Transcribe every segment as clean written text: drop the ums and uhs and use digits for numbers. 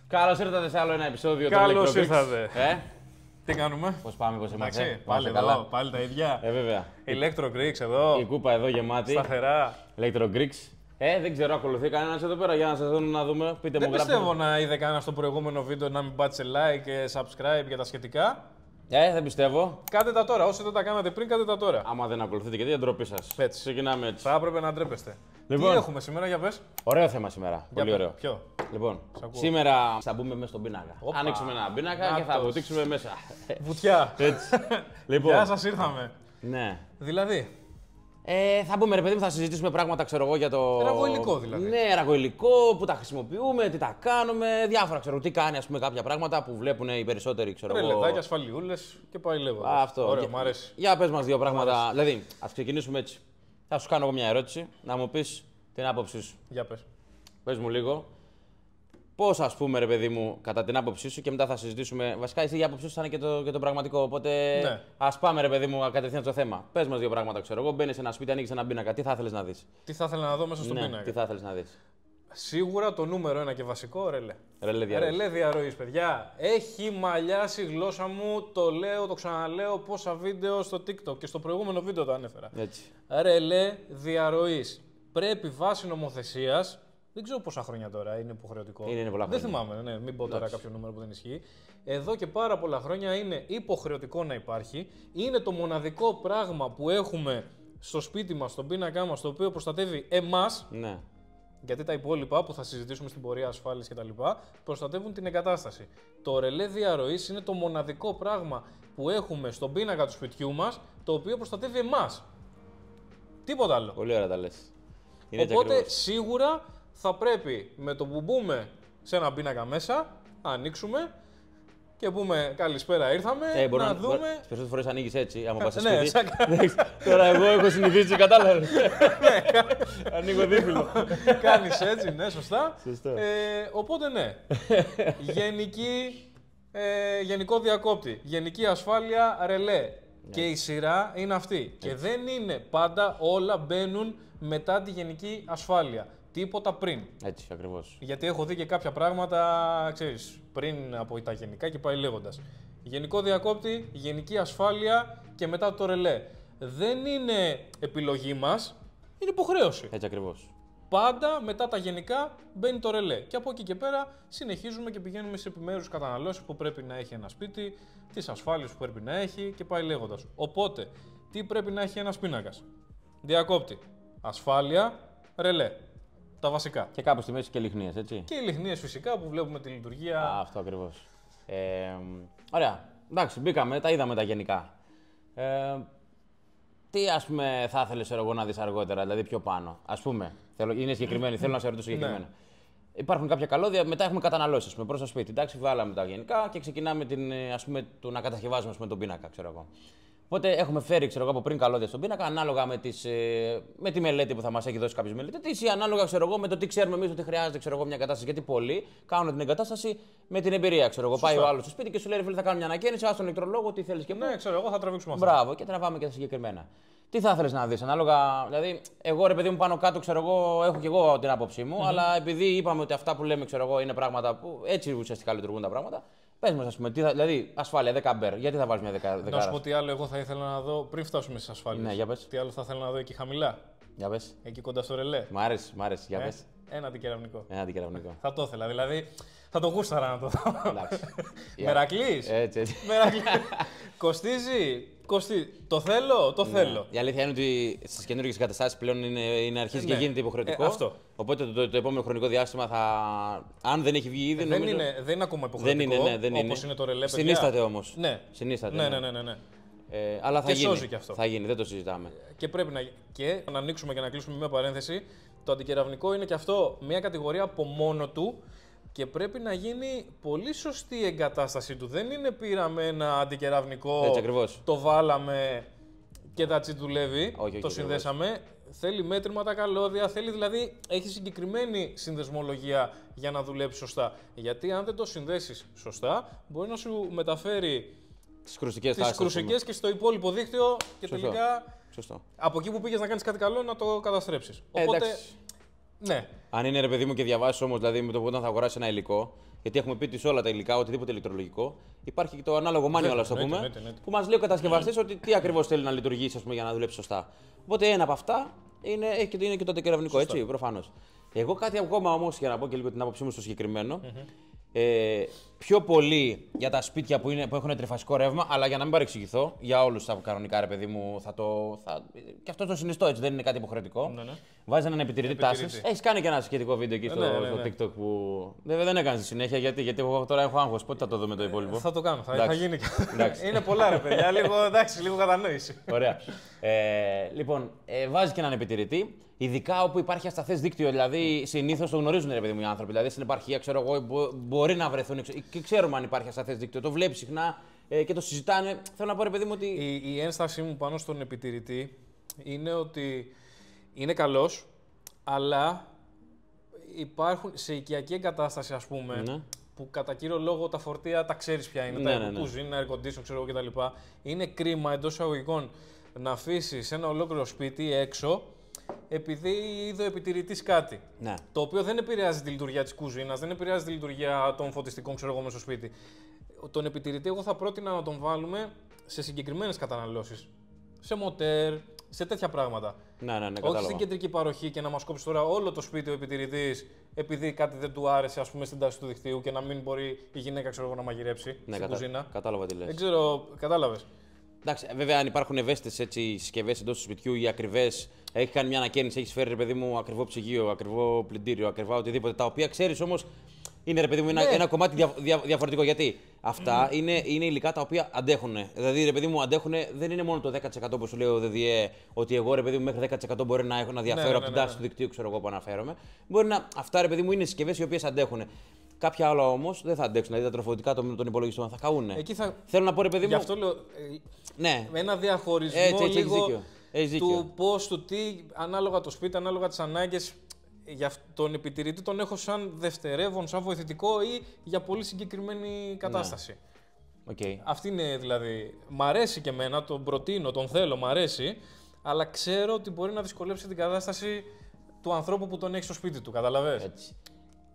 Καλώς ήρθατε σε άλλο ένα επεισόδιο του Electro Καλώς ήρθατε. Τι κάνουμε? Πώς πάμε, πώς είμαστε? Εντάξει, πάλι εδώ, πάλι τα ίδια. Βέβαια. Electro Greeks εδώ. Η κούπα εδώ γεμάτη. Σταθερά. Electro Greeks. Δεν ξέρω, ακολουθεί κανένας εδώ πέρα για να σας δουν να δούμε. Πείτε Δεν μου, πιστεύω να είδε κανένα στο προηγούμενο βίντεο να μην πάτησε like και subscribe για τα σχετικά. Δεν πιστεύω. Κάντε τα τώρα. Όσοι δεν τα κάνατε πριν, κάντε τα τώρα. Άμα δεν ακολουθείτε και για ντροπή σας. Έτσι. Ξεκινάμε έτσι. Θα έπρεπε να ντρέπεστε. Λοιπόν. Τι έχουμε σήμερα, για πες. Ωραίο θέμα σήμερα. Πολύ ωραίο. Ποιο? Λοιπόν, ακούω. σήμερα θα μπούμε μέσα στον πίνακα. Όπα. Ανοίξουμε ένα πίνακα και θα Νάτος. αποτύξουμε μέσα. Βουτιά. Έτσι. Λοιπόν, Γεια σας, ήρθαμε. ναι. Δηλαδή. Θα μπούμε, ρε παιδί μου, θα συζητήσουμε πράγματα, ξέρω εγώ, για το. Ραγοηλικό δηλαδή. Ναι, ραγοηλικό, που τα χρησιμοποιούμε, τι τα κάνουμε, διάφορα ξέρω. Τι κάνει, ας πούμε, κάποια πράγματα που βλέπουν οι περισσότεροι, ξέρω εγώ. Ρελεδάκια, ασφαλιούλες και πάει λέγοντας. Αυτό. Ωραίο, μ' αρέσει. Για πες μας δύο πράγματα. Δηλαδή, ας ξεκινήσουμε έτσι. Θα σου κάνω εγώ μια ερώτηση, να μου πεις την άποψή σου. Για πες. Πες μου λίγο. Πώς, ας πούμε, ρε παιδί μου, κατά την άποψή σου και μετά θα συζητήσουμε. Βασικά, εσύ η άποψή σου θα είναι και το πραγματικό. Οπότε, Ναι. ας πάμε, ρε παιδί μου, κατευθείαν στο θέμα. Πες μας δύο πράγματα, ξέρω εγώ. Μπαίνεις σε ένα σπίτι, ανοίγεις ένα πίνακα. Τι θα ήθελες να δεις? Τι θα ήθελα να δω μέσα στον Ναι, πίνακα. τι θα ήθελες να δεις? Σίγουρα το νούμερο ένα και βασικό, ρελέ. Ρελέ διαρροής. Ρελέ διαρροής, παιδιά. Έχει μαλλιάσει η γλώσσα μου, το λέω, το ξαναλέω, πόσα βίντεο στο TikTok και στο προηγούμενο βίντεο το ανέφερα. Έτσι. Ρελέ διαρροής. Πρέπει βάσει νομοθεσίας, δεν ξέρω πόσα χρόνια τώρα είναι υποχρεωτικό. Είναι πολλά Δεν χρόνια. θυμάμαι, ναι, μην πω τώρα κάποιο νούμερο που δεν ισχύει. Εδώ και πάρα πολλά χρόνια είναι υποχρεωτικό να υπάρχει. Είναι το μοναδικό πράγμα που έχουμε στο σπίτι μας, στον πίνακά μας, το οποίο προστατεύει εμάς. Ναι. Γιατί τα υπόλοιπα που θα συζητήσουμε στην πορεία ασφάλειας κτλ. Προστατεύουν την εγκατάσταση. Το ρελέ διαρροής είναι το μοναδικό πράγμα που έχουμε στον πίνακα του σπιτιού μας, το οποίο προστατεύει εμάς. Τίποτα άλλο. Πολύ ωραία τα λες. Είναι έτσι Οπότε ακριβώς. σίγουρα θα πρέπει με το που μπούμε σε ένα πίνακα μέσα, ανοίξουμε και πούμε καλησπέρα, ήρθαμε να δούμε. Τις περισσότερες φορές ανοίγεις έτσι, άμα πας σε Ναι, σπίτι. σαν Τώρα εγώ έχω συνηθίσει, κατάλαβες. Ανοίγω δίπλο. κάνεις έτσι, ναι, σωστά. Σωστό. Οπότε ναι, γενικό διακόπτη, γενική ασφάλεια, ρελέ. Και η σειρά είναι αυτή. Και δεν είναι πάντα όλα μπαίνουν μετά τη γενική ασφάλεια. Τίποτα πριν. Έτσι, ακριβώς. Γιατί έχω δει και κάποια πράγματα, ξέρεις, πριν από τα γενικά και πάει λέγοντας. Γενικό διακόπτη, γενική ασφάλεια και μετά το ρελέ. Δεν είναι επιλογή μας, είναι υποχρέωση. Έτσι ακριβώς. Πάντα μετά τα γενικά μπαίνει το ρελέ. Και από εκεί και πέρα συνεχίζουμε και πηγαίνουμε σε επιμέρους καταναλώσεις που πρέπει να έχει ένα σπίτι, τις ασφάλειες που πρέπει να έχει και πάει λέγοντας. Οπότε, τι πρέπει να έχει ένας πίνακας? Διακόπτη, ασφάλεια, ρελέ. Τα βασικά. Και κάπου στη μέση και λιχνίες, έτσι. Και οι λιχνίες φυσικά που βλέπουμε τη λειτουργία. Αυτό ακριβώς. Ωραία. Εντάξει, μπήκαμε, τα είδαμε τα γενικά. Τι, ας πούμε, θα ήθελες εγώ να δεις αργότερα, δηλαδή πιο πάνω? Ας πούμε, είναι συγκεκριμένη, θέλω να σε ρωτήσω συγκεκριμένα. Υπάρχουν κάποια καλώδια, μετά έχουμε καταναλώσεις προς το σπίτι. Εντάξει, βάλαμε τα γενικά και ξεκινάμε το να κατασκευάζουμε τον πίνακα, ξέρω εγώ. Οπότε έχουμε φέρει, ξέρω εγώ, από πριν καλώδια στον πίνακα, ανάλογα με τη μελέτη που θα μας έχει δώσει κάποιος μελετητής ή ανάλογα, ξέρω εγώ, με το τι ξέρουμε εμείς ότι χρειάζεται, ξέρω εγώ, μια κατάσταση. Γιατί πολλοί κάνουν την εγκατάσταση με την εμπειρία, ξέρω εγώ. Πάει ο άλλος στο σπίτι και σου λέει: Φίλε, θα κάνω μια ανακαίνιση, α τον ηλεκτρολόγο, τι θέλεις και πού. Ναι, ξέρω εγώ, θα τραβήξουμε αυτό. Μπράβο, και τραβάμε και τα συγκεκριμένα. Τι θα ήθελες να δεις, ανάλογα. Δηλαδή, εγώ ρε παιδί μου πάνω κάτω, ξέρω εγώ, έχω και εγώ την άποψή μου, αλλά επειδή είπαμε ότι αυτά που λέμε, ξέρω εγώ, είναι πράγματα που έτσι ουσιαστικά λειτουργούν τα πράγματα. Πες μας, ας πούμε, δηλαδή ασφάλεια 10 μπέρ. Γιατί θα βάλεις μια 10 Να σου πω τι άλλο εγώ θα ήθελα να δω πριν φτάσουμε στις ασφάλειες. Ναι, για πες. Τι άλλο θα ήθελα να δω εκεί χαμηλά, Για πες. εκεί κοντά στο ρελέ. Μ' άρεσε, για πες. Ένα αντικεραμνικό. Ένα αντικεραμνικό. Θα το ήθελα, δηλαδή θα το γούσταρα να το δω. Εντάξει. Μερακλής. Έτσι. Μερακλής. Κοστίζει. Το θέλω, το θέλω. Η αλήθεια είναι ότι στις καινούργιες εγκαταστάσεις πλέον είναι αρχίζει και γίνεται υποχρεωτικό. Αυτό. Οπότε το επόμενο χρονικό διάστημα θα. Αν δεν έχει βγει ήδη. Δεν νομίζω... είναι ακόμα υποχρεωτικό. Δεν είναι. Όπως είναι το ρελέ, παιδιά. Συνίσταται όμως. Ναι. Συνίσταται. Ναι. Αλλά θα Και γίνει. σώζει και αυτό. Θα γίνει, δεν το συζητάμε. Και πρέπει να ανοίξουμε και να κλείσουμε μια παρένθεση. Το αντικεραυνικό είναι και αυτό μια κατηγορία από μόνο του και πρέπει να γίνει πολύ σωστή η εγκατάστασή του. Δεν είναι πήραμε ένα αντικεραυνικό, Έτσι ακριβώς. το βάλαμε και τα δουλεύει, Όχι, το συνδέσαμε. Θέλει μέτρημα τα καλώδια, θέλει δηλαδή, έχει συγκεκριμένη συνδεσμολογία για να δουλέψει σωστά. Γιατί αν δεν το συνδέσεις σωστά, μπορεί να σου μεταφέρει Τις κρουστικές τις τάσεις. κρουσικές και στο υπόλοιπο δίκτυο και Σωστό. τελικά Σωστό. από εκεί που πήγες να κάνεις κάτι καλό να το καταστρέψεις. Οπότε Εντάξει. Ναι. Αν είναι ρε παιδί μου και διαβάσει όμω, δηλαδή με το όταν θα αγοράσει ένα υλικό, γιατί έχουμε πει ότι σε όλα τα υλικά, οτιδήποτε ηλεκτρολογικό, υπάρχει και το ανάλογο manual, ας το πούμε, που μας λέει ο κατασκευαστής ότι τι ακριβώς θέλει να λειτουργήσει, ας πούμε, για να δουλέψει σωστά. Οπότε ένα από αυτά είναι και το αντικεραυνικό, έτσι, προφανώς. Εγώ κάτι ακόμα όμως, για να πω και λίγο την άποψή μου στο συγκεκριμένο. Πιο πολύ για τα σπίτια που έχουν τριφασικό ρεύμα, αλλά για να μην παρεξηγηθώ, για όλους τα κανονικά ρε παιδί μου, και αυτό το συνιστώ έτσι, δεν είναι κάτι υποχρεωτικό. Ναι. Βάζει έναν επιτηρητή τάσης. Έχεις κάνει και ένα σχετικό βίντεο εκεί στο TikTok που. Δεν έκανες συνέχεια γιατί εγώ τώρα έχω άγχος. Πότε θα το δούμε το υπόλοιπο? Θα το κάνω, θα γίνει και. Είναι πολλά ρε παιδιά, λίγο κατανόηση. Ωραία. Λοιπόν, βάζει και έναν επιτηρητή. Ειδικά όπου υπάρχει ασταθές δίκτυο, δηλαδή συνήθως το γνωρίζουν ρε παιδί μου οι άνθρωποι. Δηλαδή στην επαρχία, ξέρω εγώ, μπορεί να βρεθούν και ξέρουμε αν υπάρχει ασταθές δίκτυο. Το βλέπει συχνά και το συζητάνε. Θέλω να πω ρε παιδί μου ότι. Η ένστασή μου πάνω στον επιτηρητή είναι ότι είναι καλός, αλλά υπάρχουν σε οικιακή εγκατάσταση, ας πούμε, Ναι. που κατά κύριο λόγο τα φορτία τα ξέρεις ποια είναι. Ναι, τα κουζίνα, air condition, ξέρω εγώ κτλ. Είναι κρίμα εντός εισαγωγικών να αφήσεις ένα ολόκληρο σπίτι έξω επειδή είδε ο επιτηρητής κάτι. Ναι. Το οποίο δεν επηρεάζει τη λειτουργία της κουζίνας, δεν επηρεάζει τη λειτουργία των φωτιστικών, ξέρω εγώ, μέσα στο σπίτι. Τον επιτηρητή, εγώ θα πρότεινα να τον βάλουμε σε συγκεκριμένες καταναλώσεις. Σε μοτέρ, σε τέτοια πράγματα. Ναι, Όχι στην κεντρική παροχή και να μας κόψει τώρα όλο το σπίτι ο επιτηρητής επειδή κάτι δεν του άρεσε, ας πούμε, στην τάση του δικτύου και να μην μπορεί η γυναίκα, ξέρω εγώ, να μαγειρέψει στην κουζίνα. Κατάλαβα τι λες. Δεν ξέρω, κατάλαβες. Εντάξει, βέβαια, αν υπάρχουν ευαίσθητες συσκευές εντός του σπιτιού ή ακριβές, έχει κάνει μια ανακαίνιση, έχει φέρει ρε παιδί μου ακριβό ψυγείο, ακριβό πλυντήριο, ακριβά οτιδήποτε. Τα οποία ξέρεις όμως είναι ρε παιδί μου ένα κομμάτι διαφορετικό. Γιατί αυτά είναι υλικά τα οποία αντέχουν. Δηλαδή, ρε παιδί μου, αντέχουν δεν είναι μόνο το 10% όπως σου λέει ο ΔΔΕ, ότι εγώ ρε παιδί μου μέχρι 10% μπορεί να διαφέρω από την τάση του δικτύου, ξέρω εγώ που αναφέρομαι. Αυτά ρε παιδί μου είναι συσκευές οι οποίες αντέχουν. Κάποια άλλα όμως δεν θα αντέξουν. Δηλαδή τα τροφοδοτικά των υπολογιστών θα καούν. Θέλω να πω ρε παιδί μου. Γι' αυτό λέω. Ναι. Ένα διαχωρισμό λίγο του πώς, του τι, ανάλογα το σπίτι, ανάλογα τις ανάγκες. Για τον επιτηρητή τον έχω σαν δευτερεύον, σαν βοηθητικό ή για πολύ συγκεκριμένη κατάσταση. Ναι. Okay. Αυτή είναι δηλαδή. Μ' αρέσει και εμένα, τον προτείνω, τον θέλω, μ' αρέσει, αλλά ξέρω ότι μπορεί να δυσκολέψει την κατάσταση του ανθρώπου που τον έχει στο σπίτι του. Καταλαβες. Έτσι.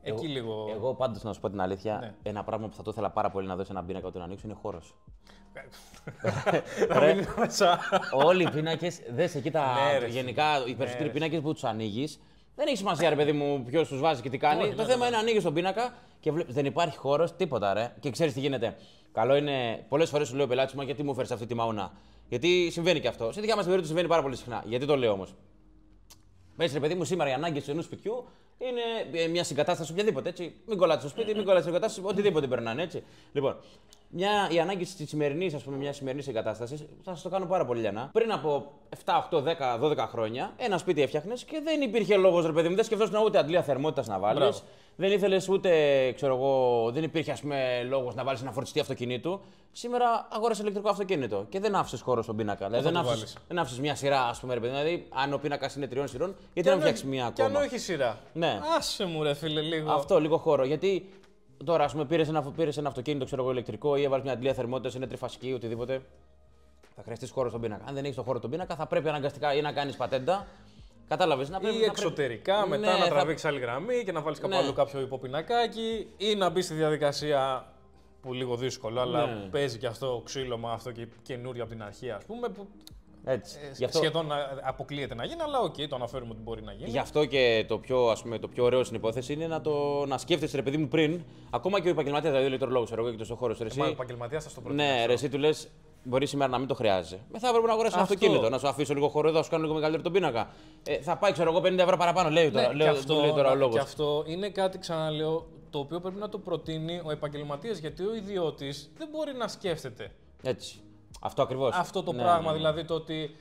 Εκεί λίγο. Εγώ πάντως να σου πω την αλήθεια, ένα πράγμα που θα το ήθελα πάρα πολύ να δώσει ένα πίνακα όταν ανοίξω είναι χώρος. Όλοι οι πίνακες, δες εκεί γενικά οι περισσότεροι πίνακες που τους ανοίγεις. Δεν έχει σημασία, ρε παιδί μου, ποιος τους βάζει και τι κάνει. Το θέμα είναι να ανοίγεις τον πίνακα και δεν υπάρχει χώρος, τίποτα, ρε. Και ξέρεις τι γίνεται. Καλό είναι, πολλές φορές σου λέει ο πελάτης μου, γιατί μου φέρεις αυτή τη μαούνα. Γιατί συμβαίνει και αυτό. Σε δικιά μας περίπτωση συμβαίνει πάρα πολύ συχνά. Γιατί το λέω όμως. Πες ρε παιδί μου, σήμερα οι ανάγκες ενός σπιτιού είναι μια συγκατάσταση οποιαδήποτε. Έτσι. Μην κολλάτε στο σπίτι, μην κολλάτε στην εγκατάσταση, οτιδήποτε περνάνε έτσι. Λοιπόν, οι ανάγκες τη σημερινή, ας πούμε, μια σημερινή εγκατάσταση, θα σας το κάνω πάρα πολύ λιανά. Πριν από 7, 8, 10, 12 χρόνια, ένα σπίτι έφτιαχνες και δεν υπήρχε λόγος, ρε παιδί μου, δεν σκεφτόσουν ούτε αντλία θερμότητας να βάλεις. Δεν ήθελες ούτε, ξέρω εγώ, δεν υπήρχε ας πούμε λόγος να βάλεις ένα φορτιστή αυτοκινήτου. Σήμερα αγόρασε ηλεκτρικό αυτοκίνητο και δεν άφησες χώρο στον πίνακα. Δηλαδή δεν άφησες μια σειρά, ας πούμε, ρε παιδί. Δηλαδή, αν ο πίνακας είναι 3 σειρών, γιατί να φτιάξεις μια ακόμα. Και αν όχι σειρά. Ναι. Άσε μου, ρε φίλε, λίγο. Αυτό, λίγο χώρο. Γιατί τώρα, ας πούμε, πήρες ένα αυτοκίνητο, ξέρω εγώ, ηλεκτρικό ή έβαλες μια αντλία θερμότητας, είναι τριφασική, οτιδήποτε. Θα χρειαστείς χώρο στον πίνακα. Αν δεν έχεις το χώρο στον πίνακα, θα πρέπει αναγκαστικά ή να κάνεις πατέντα. Κατάλαβες, ή εξωτερικά, μετά να τραβήξεις άλλη γραμμή και να βάλεις κάπου άλλο κάποιο υποπινακάκι ή να μπει στη διαδικασία που λίγο δύσκολο, αλλά παίζει και αυτό ξύλωμα, αυτό και καινούριο από την αρχή, ας πούμε. Που έτσι. Σχεδόν αποκλείεται να γίνει, αλλά το αναφέρουμε ότι μπορεί να γίνει. Γι' αυτό και το πιο ωραίο στην υπόθεση είναι να σκέφτεσαι, ρε παιδί μου, πριν, ακόμα και ο επαγγελματίας, δηλαδή ο ηλεκτρολόγος, εγώ και το χώρο. Ο επαγγελματίας θα στο προτείνει. Ναι, ρε, εσύ του λες. Μπορεί σήμερα να μην το χρειάζεσαι. Μετά έπρεπε να αγοράσει ένα αυτοκίνητο, να σου αφήσω λίγο χώρο εδώ, να σου κάνω λίγο μεγαλύτερο τον πίνακα. Θα πάει, ξέρω εγώ, 50 ευρώ παραπάνω, λέει τώρα ο λόγος. Και αυτό είναι κάτι, ξαναλέω, το οποίο πρέπει να το προτείνει ο επαγγελματίας, γιατί ο ιδιώτης δεν μπορεί να σκέφτεται. Έτσι. Αυτό ακριβώς. Αυτό το πράγμα, δηλαδή το ότι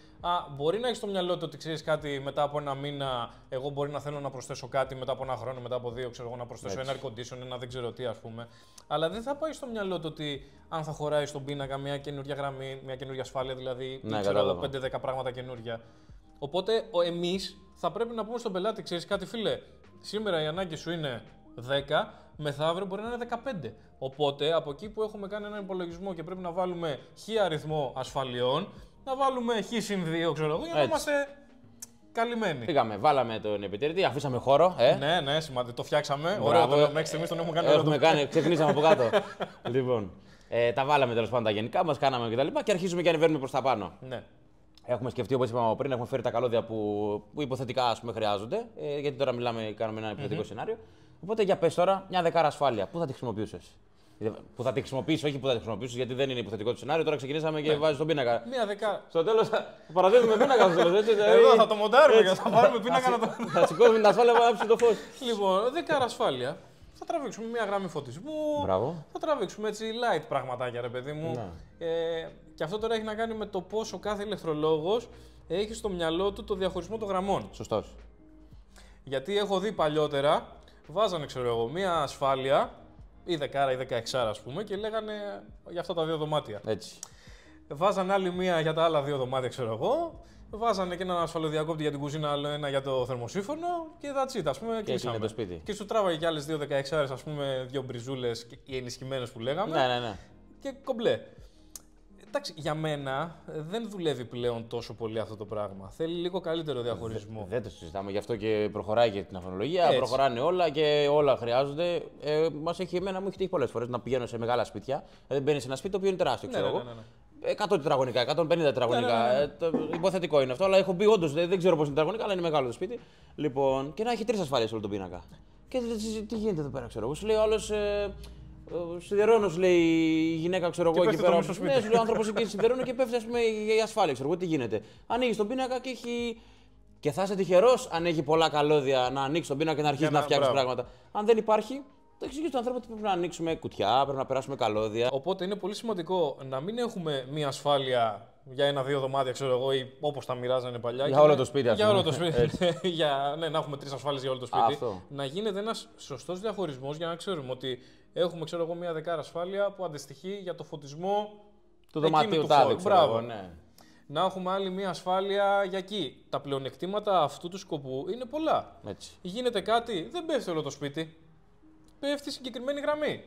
μπορεί να έχει στο μυαλό του ότι ξέρεις κάτι μετά από ένα μήνα, εγώ μπορεί να θέλω να προσθέσω κάτι μετά από ένα χρόνο, μετά από 2, ξέρω εγώ, να προσθέσω ένα air condition, ένα δεν ξέρω τι, ας πούμε. Αλλά δεν θα πάει στο μυαλό του ότι αν θα χωράει στον πίνακα μια καινούργια γραμμή, μια καινούργια ασφάλεια, δηλαδή ξέρω εγώ 5-10 πράγματα καινούργια. Οπότε εμείς θα πρέπει να πούμε στον πελάτη, ξέρεις κάτι, φίλε, σήμερα η ανάγκη σου είναι 10. Μεθαύριο μπορεί να είναι 15. Οπότε από εκεί που έχουμε κάνει έναν υπολογισμό και πρέπει να βάλουμε χ αριθμό ασφαλιών, να βάλουμε χ συν 2, ξέρω εγώ, για να είμαστε καλυμμένοι. Πήγαμε, βάλαμε τον επιτηρητή, αφήσαμε χώρο. Ναι, σημαντικό. Το φτιάξαμε. Ωραίο, μέχρι στιγμής τον έχουμε κάνει. Ξεκινήσαμε από κάτω. Λοιπόν, τα βάλαμε τέλος πάντων τα γενικά μας, κάναμε κτλ. Και αρχίζουμε και ανεβαίνουμε προς τα πάνω. Ναι. Έχουμε σκεφτεί, όπως είπαμε πριν, έχουμε φέρει τα καλώδια που υποθετικά ας πούμε, χρειάζονται. Γιατί τώρα κάνουμε ένα υποθετικό σενάριο. Οπότε για πες τώρα, μια δεκάρα ασφάλεια. Πού θα τη χρησιμοποιούσες? Που θα τη χρησιμοποιήσεις, όχι που θα τη χρησιμοποιήσεις, γιατί δεν είναι υποθετικό το σενάριο. Τώρα ξεκινήσαμε και βάζεις τον πίνακα. Μια δεκάρα. Στο τέλος θα παραδίδουμε πίνακα στο τέλος. Εδώ θα το μοντάρουμε και θα πάρουμε πίνακα να το. Θα σηκώσουμε την ασφάλεια να άψει το φως. Λοιπόν, δεκάρα ασφάλεια. Θα τραβήξουμε μια γραμμή φωτισμού. Μπράβο. Θα τραβήξουμε έτσι light πραγματάκια, ρε παιδί μου. Ναι. Και αυτό τώρα έχει να κάνει με το πόσο κάθε ηλεκτρολόγος έχει στο μυαλό του το διαχωρισμό των γραμμών. Σωστός. Γιατί έχω δει παλιότερα, βάζανε ξέρω εγώ μία ασφάλεια, ή δεκάρα ή 16, ας πούμε, και λέγανε για αυτά τα δύο δωμάτια. Έτσι. Βάζανε άλλη μία για τα άλλα δύο δωμάτια, ξέρω εγώ. Βάζανε και έναν ασφαλοδιακόπτη για την κουζίνα, άλλο ένα για το θερμοσύφωνο και that's it, ας πούμε. Και κλείσαμε το σπίτι. Και σου τράβαγε κι άλλες δύο 16, ας πούμε, δύο μπριζούλες, οι ενισχυμένες που λέγαμε. Ναι. Και κομπλέ. Εντάξει, για μένα δεν δουλεύει πλέον τόσο πολύ αυτό το πράγμα. Θέλει λίγο καλύτερο διαχωρισμό. Δεν το συζητάμε. Γι' αυτό και προχωράει και την αφανολογία. Προχωράνε όλα και όλα χρειάζονται. Μου έχει τύχει πολλές φορές να πηγαίνω σε μεγάλα σπίτια. Δηλαδή μπαίνει σε ένα σπίτι το οποίο είναι τεράστιο, ξέρω εγώ. 100 τετραγωνικά, 150 τετραγωνικά. Υποθετικό είναι αυτό, αλλά έχω μπει όντως. Δεν ξέρω πώς είναι τετραγωνικά, αλλά είναι μεγάλο το σπίτι. Λοιπόν, και να έχει 3 ασφάλειες όλο τον πίνακα. Και τι γίνεται εδώ πέρα, ξέρω εγώ. Σου λέει ο άλλος. Σιδερώνος, λέει η γυναίκα, ξέρω εγώ, εκεί πέρα. Ναι, σου λέει ο άνθρωπος εκεί σιδερώνει και πέφτει, ας πούμε, η ασφάλεια, ξέρω εγώ, τι γίνεται. Ανοίγει τον πίνακα και έχει. Και θα είσαι τυχερός αν έχει πολλά καλώδια να ανοίξει τον πίνακα και να αρχίσει να φτιάξει πράγματα. Αν δεν υπάρχει, θα εξηγήσει στον άνθρωπο ότι πρέπει να ανοίξουμε κουτιά, πρέπει να περάσουμε καλώδια. Οπότε είναι πολύ σημαντικό να μην έχουμε μία ασφάλεια για ένα-δύο δωμάτια, ξέρω εγώ, ή όπως τα μοιράζανε παλιά. Για όλο το σπίτι, ας πούμε. Για όλο το σπίτι. Να έχουμε 3 ασφάλειες για όλο το σπίτι. Αυτό. Να γίνεται ένας σωστός διαχωρισμός για να ξέρουμε ότι έχουμε, ξέρω εγώ, μία δεκάρα ασφάλεια που αντιστοιχεί για το φωτισμό του δωματίου τάδε, Μπράβο. Ναι. Να έχουμε άλλη μία ασφάλεια για εκεί. Τα πλεονεκτήματα αυτού του σκοπού είναι πολλά. Έτσι. Γίνεται κάτι, δεν πέφτει όλο το σπίτι. Πέφτει συγκεκριμένη γραμμή.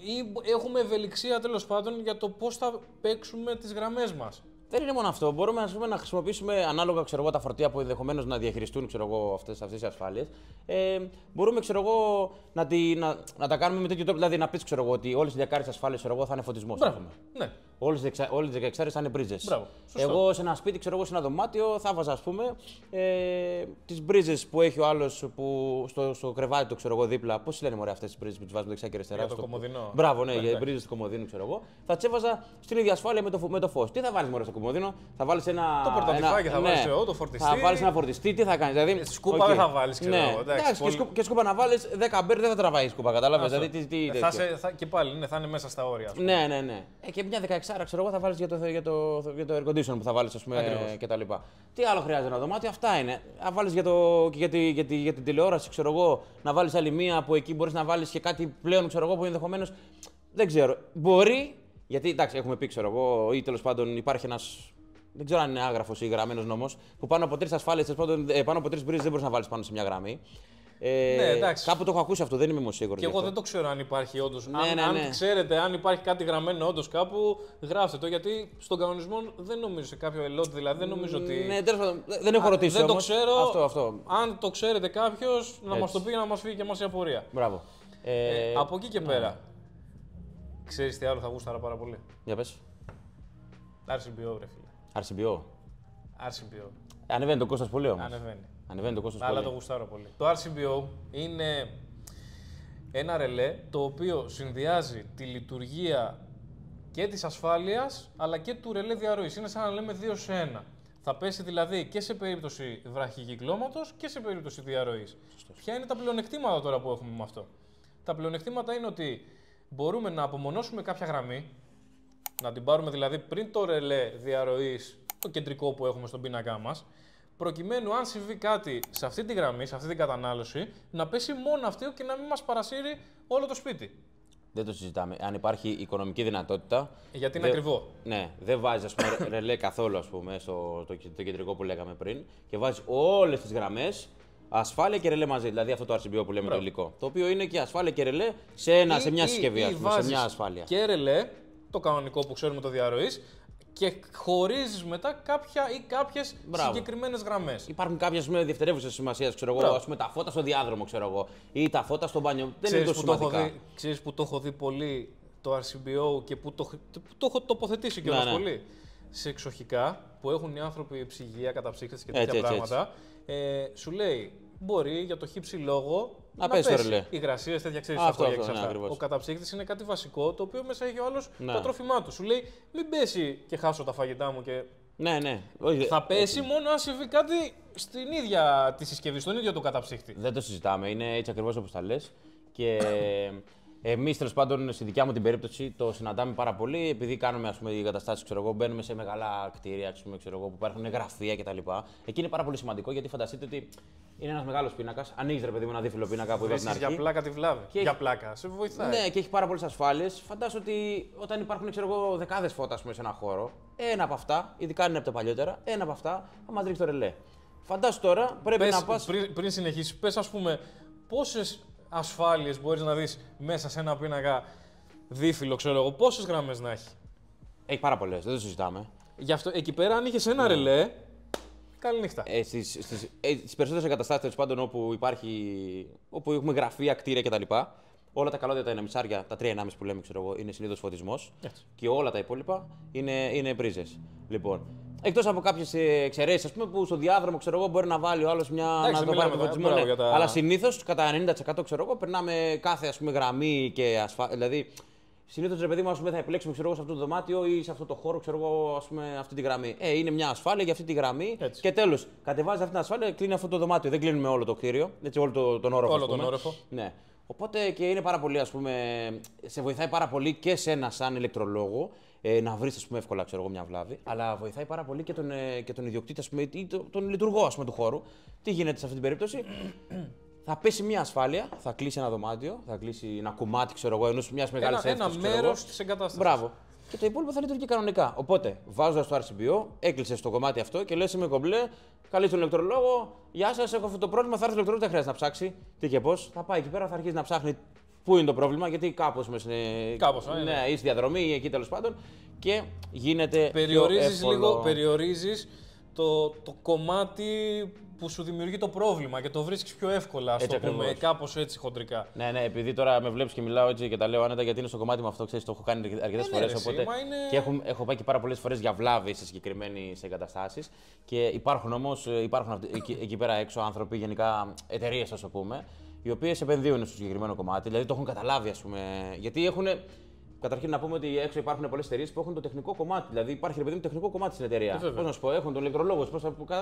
Ή έχουμε ευελιξία τέλος πάντων για το πώς θα παίξουμε τις γραμμές μας. Δεν είναι μόνο αυτό. Μπορούμε να χρησιμοποιήσουμε ανάλογα τα φορτία που ενδεχομένως να διαχειριστούν αυτές οι ασφάλειες. Μπορούμε να τα κάνουμε με τέτοιο τρόπο. Δηλαδή να πεις ότι όλες οι δεκάρες ασφάλειες θα είναι φωτισμός. Ναι. Όλες οι 16 θα είναι μπρίζες. Σωστό. Εγώ σε ένα σπίτι, σε ένα δωμάτιο, θα βάζα τις μπρίζες που έχει ο άλλος στο κρεβάτι του, δίπλα. Πώς λένε μωρέ αυτές τις μπρίζες που τις βάζουμε δεξιά και αριστερά? Για το κομμωδινό. Μπράβο, ναι, για τις μπρίζες του κομμωδίνου, Θα τις έβαζα στην ίδια ασφάλεια με το φως. Τι θα βάλεις μωρέ στο κομμωδίνο? Θα βάλεις ένα. Το πορτατιφάκι θα βάλεις το φορτιστή. Θα βάλεις ένα φορτιστή, τι θα κάνεις? Δηλαδή, σκούπα δεν θα βάλεις, ξέρω εγώ. Και σκούπα να βάλεις 10 μπέρ δεν θα τραβάει η σκούπα, κατάλαβες? Και πάλι θα είναι μέσα στα όρια. Ναι. Και μια 16 ξέρω εγώ θα βάλεις για το air condition που θα βάλεις, ας πούμε, κτλ. Τι άλλο χρειάζεται ένα δωμάτιο? Αυτά είναι. Να βάλεις για την τηλεόραση, ξέρω εγώ, να βάλεις άλλη μία που εκεί μπορείς να βάλεις και κάτι πλέον, ξέρω εγώ, που ενδεχομένως. Δεν ξέρω. Μπορεί, γιατί εντάξει, έχουμε πει, ξέρω εγώ, ή τέλος πάντων υπάρχει ένας. Δεν ξέρω αν είναι άγραφος ή γραμμένος νόμος, που πάνω από 3 ασφάλειες, πάνω από 3 μπρίζες δεν μπορείς να βάλεις πάνω σε μια γραμμή. Ναι, κάπου το έχω ακούσει αυτό, δεν είμαι σίγουρος. Και εγώ δεν το ξέρω αν υπάρχει όντως. Ναι. Αν ξέρετε, αν υπάρχει κάτι γραμμένο όντως κάπου, γράψτε το. Γιατί στον κανονισμό δεν νομίζω, σε κάποιο ελότη δηλαδή, δεν νομίζω ότι. Ναι, δεν έχω ρωτήσει. Δεν όμως. το ξέρω. Αυτό. Αν το ξέρετε κάποιος, να μας το πει και να μας φύγει και εμάς η απορία. Μπράβο. Από εκεί και πέρα. Ξέρεις τι άλλο θα γούσταρα πάρα πολύ? Για πες. RCBO, ρε φίλε. RCBO. Ανεβαίνει το κόστος πολύ όμως. Ανεβαίνει το κόστος πολύ. πολύ. Το γουστάρω πολύ. Το RCBO είναι ένα ρελέ το οποίο συνδυάζει τη λειτουργία και της ασφάλειας αλλά και του ρελέ διαρροής. Είναι σαν να λέμε 2 σε 1. Θα πέσει δηλαδή και σε περίπτωση βραχικυκλώματος και σε περίπτωση διαρροής. Ποια είναι τα πλεονεκτήματα τώρα που έχουμε με αυτό? Τα πλεονεκτήματα είναι ότι μπορούμε να απομονώσουμε κάποια γραμμή, να την πάρουμε δηλαδή πριν το ρελέ διαρροής, το κεντρικό που έχουμε στον πίνακά μας, προκειμένου αν συμβεί κάτι σε αυτή τη γραμμή, σε αυτή την κατανάλωση, να πέσει μόνο αυτό και να μην μας παρασύρει όλο το σπίτι. Δεν το συζητάμε. Αν υπάρχει οικονομική δυνατότητα. Γιατί είναι ακριβό. Ναι, δεν βάζει ρελέ καθόλου, ας πούμε, το κεντρικό που λέγαμε πριν και βάζει όλες τις γραμμές. Ασφάλεια και ρελέ μαζί, δηλαδή αυτό το RCBO που λέμε το υλικό. Το οποίο είναι και ασφάλεια και ρελέ σε μια συσκευή, ας πούμε, σε μια ασφάλεια. Και ρελέ, το κανονικό που ξέρουμε το διαρροής, και χωρίζεις μετά κάποια ή κάποιες συγκεκριμένες γραμμές. Υπάρχουν κάποιες διευτερεύουσες σημασίες, ξέρω εγώ, τα φώτα στο διάδρομο, ξέρω εγώ, ή τα φώτα στο μπάνιο. Δεν είναι τόσο σημαντικά. Ξέρεις που το έχω δει πολύ το RCBO και που το έχω τοποθετήσει κιόλας πολύ. Σε εξοχικά που έχουν οι άνθρωποι ψυγεία, καταψύκτες και τέτοια πράγματα, σου λέει μπορεί για το χύψη λόγο να πέσει. Υγρασίες, τέτοια ξέρεις αυτά. Ο καταψύκτης είναι κάτι βασικό το οποίο μέσα έχει ο άλλος το τρόφιμά του. Σου λέει μην πέσει και χάσω τα φαγητά μου και. Ναι. Θα πέσει μόνο αν συμβεί κάτι στην ίδια τη συσκευή, στον ίδιο το καταψύκτη. Δεν το συζητάμε. Είναι έτσι ακριβώς όπως τα λες. Και εμείς τέλος πάντων στη δικιά μου την περίπτωση το συναντάμε πάρα πολύ επειδή κάνουμε εγκαταστάσεις, μπαίνουμε σε μεγάλα κτίρια που υπάρχουν γραφεία κτλ. Εκεί είναι πάρα πολύ σημαντικό γιατί φανταστείτε ότι είναι ένας μεγάλος πίνακας. Ανοίγεις ρε παιδί μου ένα δίφυλλο πίνακα που είδα στην αρχή. Για πλάκα τη βλάβη. Για πλάκα. Σε βοηθάει. Ναι, και έχει πάρα πολλές ασφάλειες. Φαντάσου ότι όταν υπάρχουν δεκάδες φώτα σε ένα χώρο, ένα από αυτά, ειδικά είναι από τα παλιότερα, ένα από αυτά θα μας ρίξει το ρελέ. Φαντάσου τώρα πρέπει να πας. Πριν συνεχίσεις, πες ας πούμε πόσες ασφάλειες μπορείς να δεις μέσα σε ένα πίνακα δίφυλλο, ξέρω εγώ, πόσες γραμμές να έχει. Έχει πάρα πολλές, δεν το συζητάμε. Γι' αυτό εκεί πέρα, αν είχες ένα ρελέ, καληνύχτα. Στις περισσότερες εγκαταστάσεις τέλος πάντων όπου έχουμε γραφεία, κτίρια κτλ. Όλα τα καλώδια τα 1,5, τα 3,5 που λέμε, ξέρω εγώ, είναι συνήθως φωτισμός. Και όλα τα υπόλοιπα είναι πρίζες. Λοιπόν, εκτός από κάποιες εξαιρέσεις, ας πούμε, που στο διάδρομο ξέρω εγώ, μπορεί να βάλει ο άλλος να το πάρει το φωτισμό. Ναι. Αλλά συνήθως κατά 90% ξέρω εγώ, περνάμε κάθε γραμμή και ασφάλεια. Δηλαδή, συνήθως ρε παιδί μου, θα επιλέξουμε ξέρω, σε αυτό το δωμάτιο ή σε αυτό το χώρο, ξέρω εγώ, αυτή τη γραμμή. Είναι μια ασφάλεια για αυτή τη γραμμή. Έτσι. Και τέλος, κατεβάζει αυτή την ασφάλεια, κλείνει αυτό το δωμάτιο. Δεν κλείνουμε όλο το κτίριο, έτσι, όλο τον όροφο. Όλο τον όροφο. Ναι. Οπότε και είναι πάρα πολύ, σε βοηθάει πάρα πολύ και εσένα σαν ηλεκτρολόγο να βρεις εύκολα ξέρω εγώ, μια βλάβη, αλλά βοηθάει πάρα πολύ και τον ιδιοκτήτη ή τον λειτουργό του χώρου. Τι γίνεται σε αυτή την περίπτωση, θα πέσει μια ασφάλεια, θα κλείσει ένα δωμάτιο, θα κλείσει ένα κομμάτι ενός μιας μεγάλης αίθουσας. Ένα μέρος της εγκατάστασης. Μπράβο. Και το υπόλοιπο θα λειτουργεί κανονικά. Οπότε, βάζοντας το RCBO, έκλεισε το κομμάτι αυτό και λες: είμαι κομπλέ, καλείς τον ηλεκτρολόγο. Γεια σας, έχω αυτό το πρόβλημα. Θα έρθει ο ηλεκτρολόγος, δεν χρειάζεται να ψάξει. Τι και πώς. Θα πάει εκεί πέρα, θα αρχίσει να ψάχνει πού είναι το πρόβλημα, γιατί κάπως ναι, ή στη διαδρομή ή εκεί τέλος πάντων. Και γίνεται. Περιορίζεις το κομμάτι που σου δημιουργεί το πρόβλημα και το βρίσκεις πιο εύκολα, ας το πούμε, κάπως έτσι χοντρικά. Ναι, επειδή τώρα με βλέπεις και μιλάω έτσι και τα λέω άνετα, γιατί είναι στο κομμάτι μου αυτό, ξέρεις, το έχω κάνει αρκετές φορές. Οπότε και έχω πάει και πάρα πολλές φορές για βλάβη σε συγκεκριμένες εγκαταστάσεις. Και υπάρχουν όμως εκεί πέρα έξω άνθρωποι, γενικά εταιρείες, ας το πούμε, οι οποίες επενδύουν στο συγκεκριμένο κομμάτι, δηλαδή το έχουν καταλάβει, ας πούμε. Γιατί έχουν. Καταρχήν να πούμε ότι έξω υπάρχουν πολλές εταιρείες που έχουν το τεχνικό κομμάτι. Δηλαδή υπάρχει το τεχνικό κομμάτι στην εταιρεία. Πώς να σου πω, έχουν τον ηλεκτρολόγο.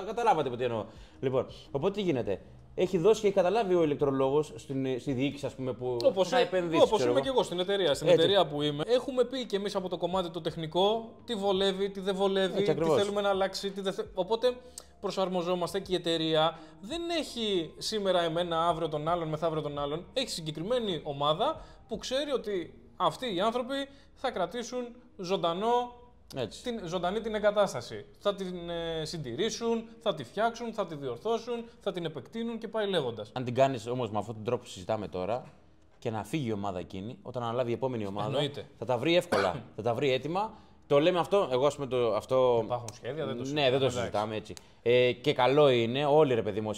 Καταλάβατε τι εννοώ. Λοιπόν, οπότε τι γίνεται. Έχει δώσει και έχει καταλάβει ο ηλεκτρολόγος στη διοίκηση, ας πούμε, που θα επενδύσει. Όπως είμαι και εγώ στην εταιρεία. Στην εταιρεία που είμαι, έχουμε πει και εμείς από το κομμάτι το τεχνικό τι βολεύει, τι δεν βολεύει, τι θέλουμε να αλλάξει. Οπότε προσαρμοζόμαστε και η εταιρεία δεν έχει σήμερα εμένα, αύριο τον άλλον, μεθαύριο τον άλλον. Έχει συγκεκριμένη ομάδα που ξέρει ότι αυτοί οι άνθρωποι θα κρατήσουν ζωντανή την εγκατάσταση. Θα την συντηρήσουν, θα τη φτιάξουν, θα τη διορθώσουν, θα την επεκτείνουν και πάει λέγοντας. Αν την κάνεις όμως με αυτόν τον τρόπο που συζητάμε τώρα και να φύγει η ομάδα εκείνη, όταν αναλάβει η επόμενη ομάδα, θα τα βρει εύκολα, θα τα βρει έτοιμα. Το λέμε αυτό, εγώ ας πούμε αυτό. Υπάρχουν σχέδια, δεν το συζητάμε. Ναι, δεν το συζητάμε έτσι. Και καλό είναι όλοι ρε παιδί μου